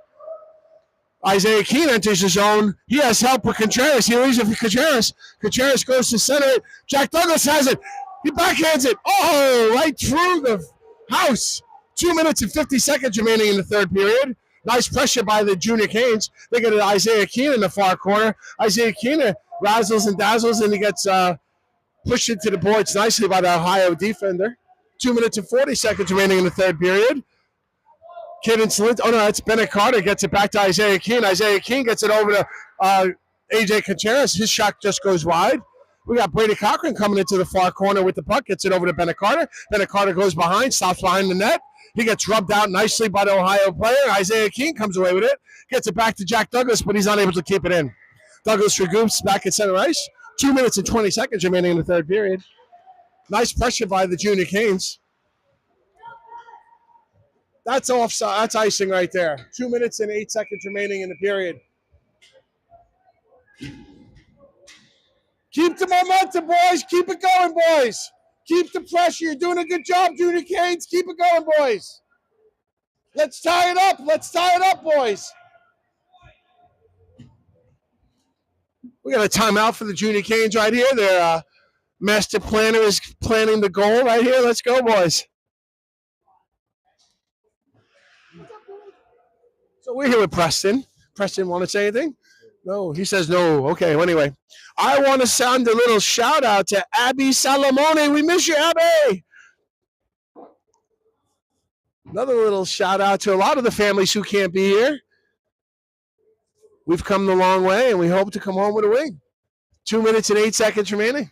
Isaiah Keene enters the zone. He has help with Contreras. He leaves it for Contreras. Contreras goes to center. Jack Douglas has it. He backhands it. Oh, right through the house. 2 minutes and 50 seconds remaining in the third period. Nice pressure by the Junior Canes. They get Isaiah Keene in the far corner. Isaiah Keene razzles and dazzles, and he gets pushed into the boards nicely by the Ohio defender. 2 minutes and 40 seconds remaining in the third period. That's Bennett Carter gets it back to Isaiah Keene. Isaiah Keene gets it over to A.J. Contreras. His shot just goes wide. We got Brady Cochran coming into the far corner with the puck. Gets it over to Bennett Carter. Bennett Carter goes behind, stops behind the net. He gets rubbed out nicely by the Ohio player. Isaiah Keene comes away with it. Gets it back to Jack Douglas, but he's unable to keep it in. Douglas regroups back at center ice. 2 minutes and 20 seconds remaining in the third period. Nice pressure by the Junior Canes. That's offside. That's icing right there. 2 minutes and 8 seconds remaining in the period. Keep the momentum, boys. Keep it going, boys. Keep the pressure. You're doing a good job, Junior Canes. Keep it going, boys. Let's tie it up. Let's tie it up, boys. We got a timeout for the Junior Canes right here. Their master planner is planning the goal right here. Let's go, boys. So we're here with Preston. Preston, want to say anything? No, he says no. Okay, well, anyway. I want to sound a little shout out to Abby Salamone. We miss you, Abby. Another little shout out to a lot of the families who can't be here. We've come the long way, and we hope to come home with a win. 2 minutes and 8 seconds remaining.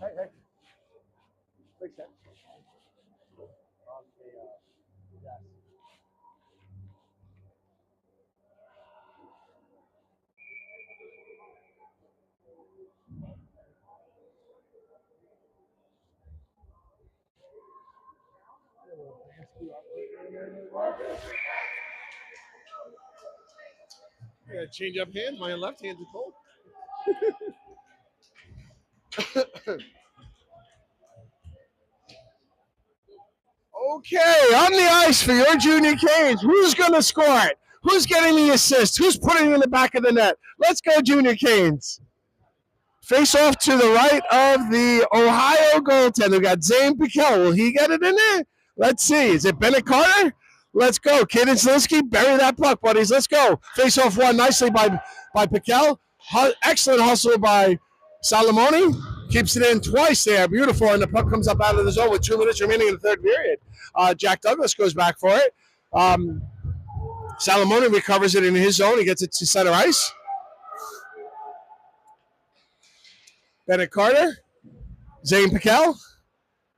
Hey, makes sense. Yes. I got to change up hands. My left hand's cold. Okay, on the ice for your junior Canes. Who's going to score it? Who's getting the assist? Who's putting it in the back of the net? Let's go, junior Canes. Face off to the right of the Ohio goaltender. We got Zane Piquel. Will he get it in there? Let's see. Is it Bennett Carter? Let's go. Kaden Zielinski, bury that puck, buddies. Let's go. Face off one nicely by Piquel. Excellent hustle by Salamone. Keeps it in twice there. Beautiful. And the puck comes up out of the zone with 2 minutes remaining in the third period. Jack Douglas goes back for it. Salamone recovers it in his zone. He gets it to center ice. Bennett Carter. Zane Piquel.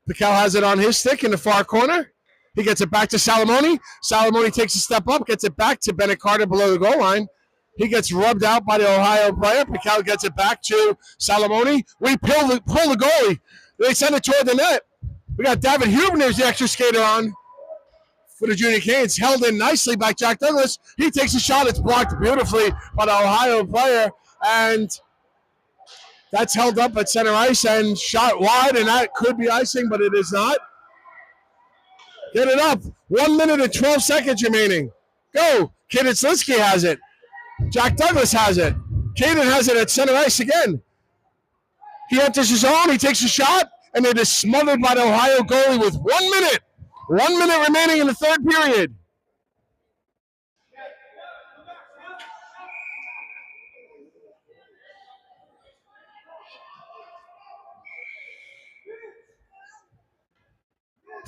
Piquel has it on his stick in the far corner. He gets it back to Salamone. Salamone takes a step up, gets it back to Bennett Carter below the goal line. He gets rubbed out by the Ohio player. Piquel gets it back to Salamone. We pull the goalie. They send it toward the net. We got David Huebner's the extra skater on for the junior Canes. Held in nicely by Jack Douglas. He takes a shot. It's blocked beautifully by the Ohio player. And that's held up at center ice and shot wide, and that could be icing, but it is not. Get it up. 1 minute and 12 seconds remaining. Go. Kaden Zielinski has it. Jack Douglas has it. Kaden has it at center ice again. He enters his own. He takes a shot, and it is smothered by the Ohio goalie with 1 minute. 1 minute remaining in the third period.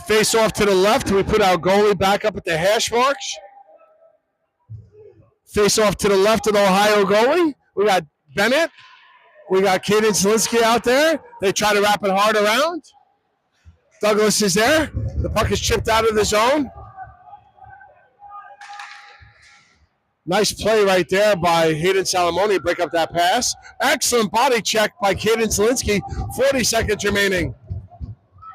Face off to the left. We put our goalie back up at the hash marks. Face off to the left of the Ohio goalie. We got Bennett. We got Kaden Zielinski out there. They try to wrap it hard around. Douglas is there. The puck is chipped out of the zone. Nice play right there by Hayden Salamone. Break up that pass. Excellent body check by Kaden Zielinski. 40 seconds remaining.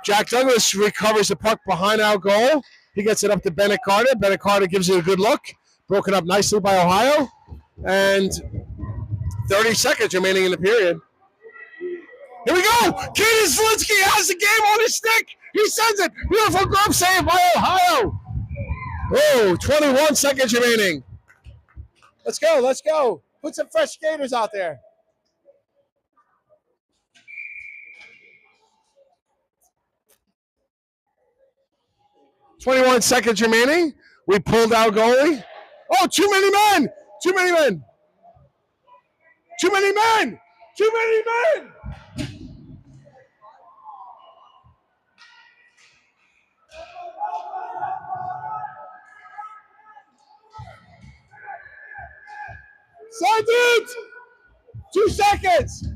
Jack Douglas recovers the puck behind our goal. He gets it up to Bennett Carter. Bennett Carter gives it a good look. Broken up nicely by Ohio. And 30 seconds remaining in the period. Here we go. Kaden Zielinski has the game on his stick. He sends it. Beautiful glove save by Ohio. Oh, 21 seconds remaining. Let's go. Let's go. Put some fresh skaters out there. "21 seconds remaining. We pulled our goalie. Oh, too many men. Too many men. Too many men. Too many men. Send it. 2 seconds.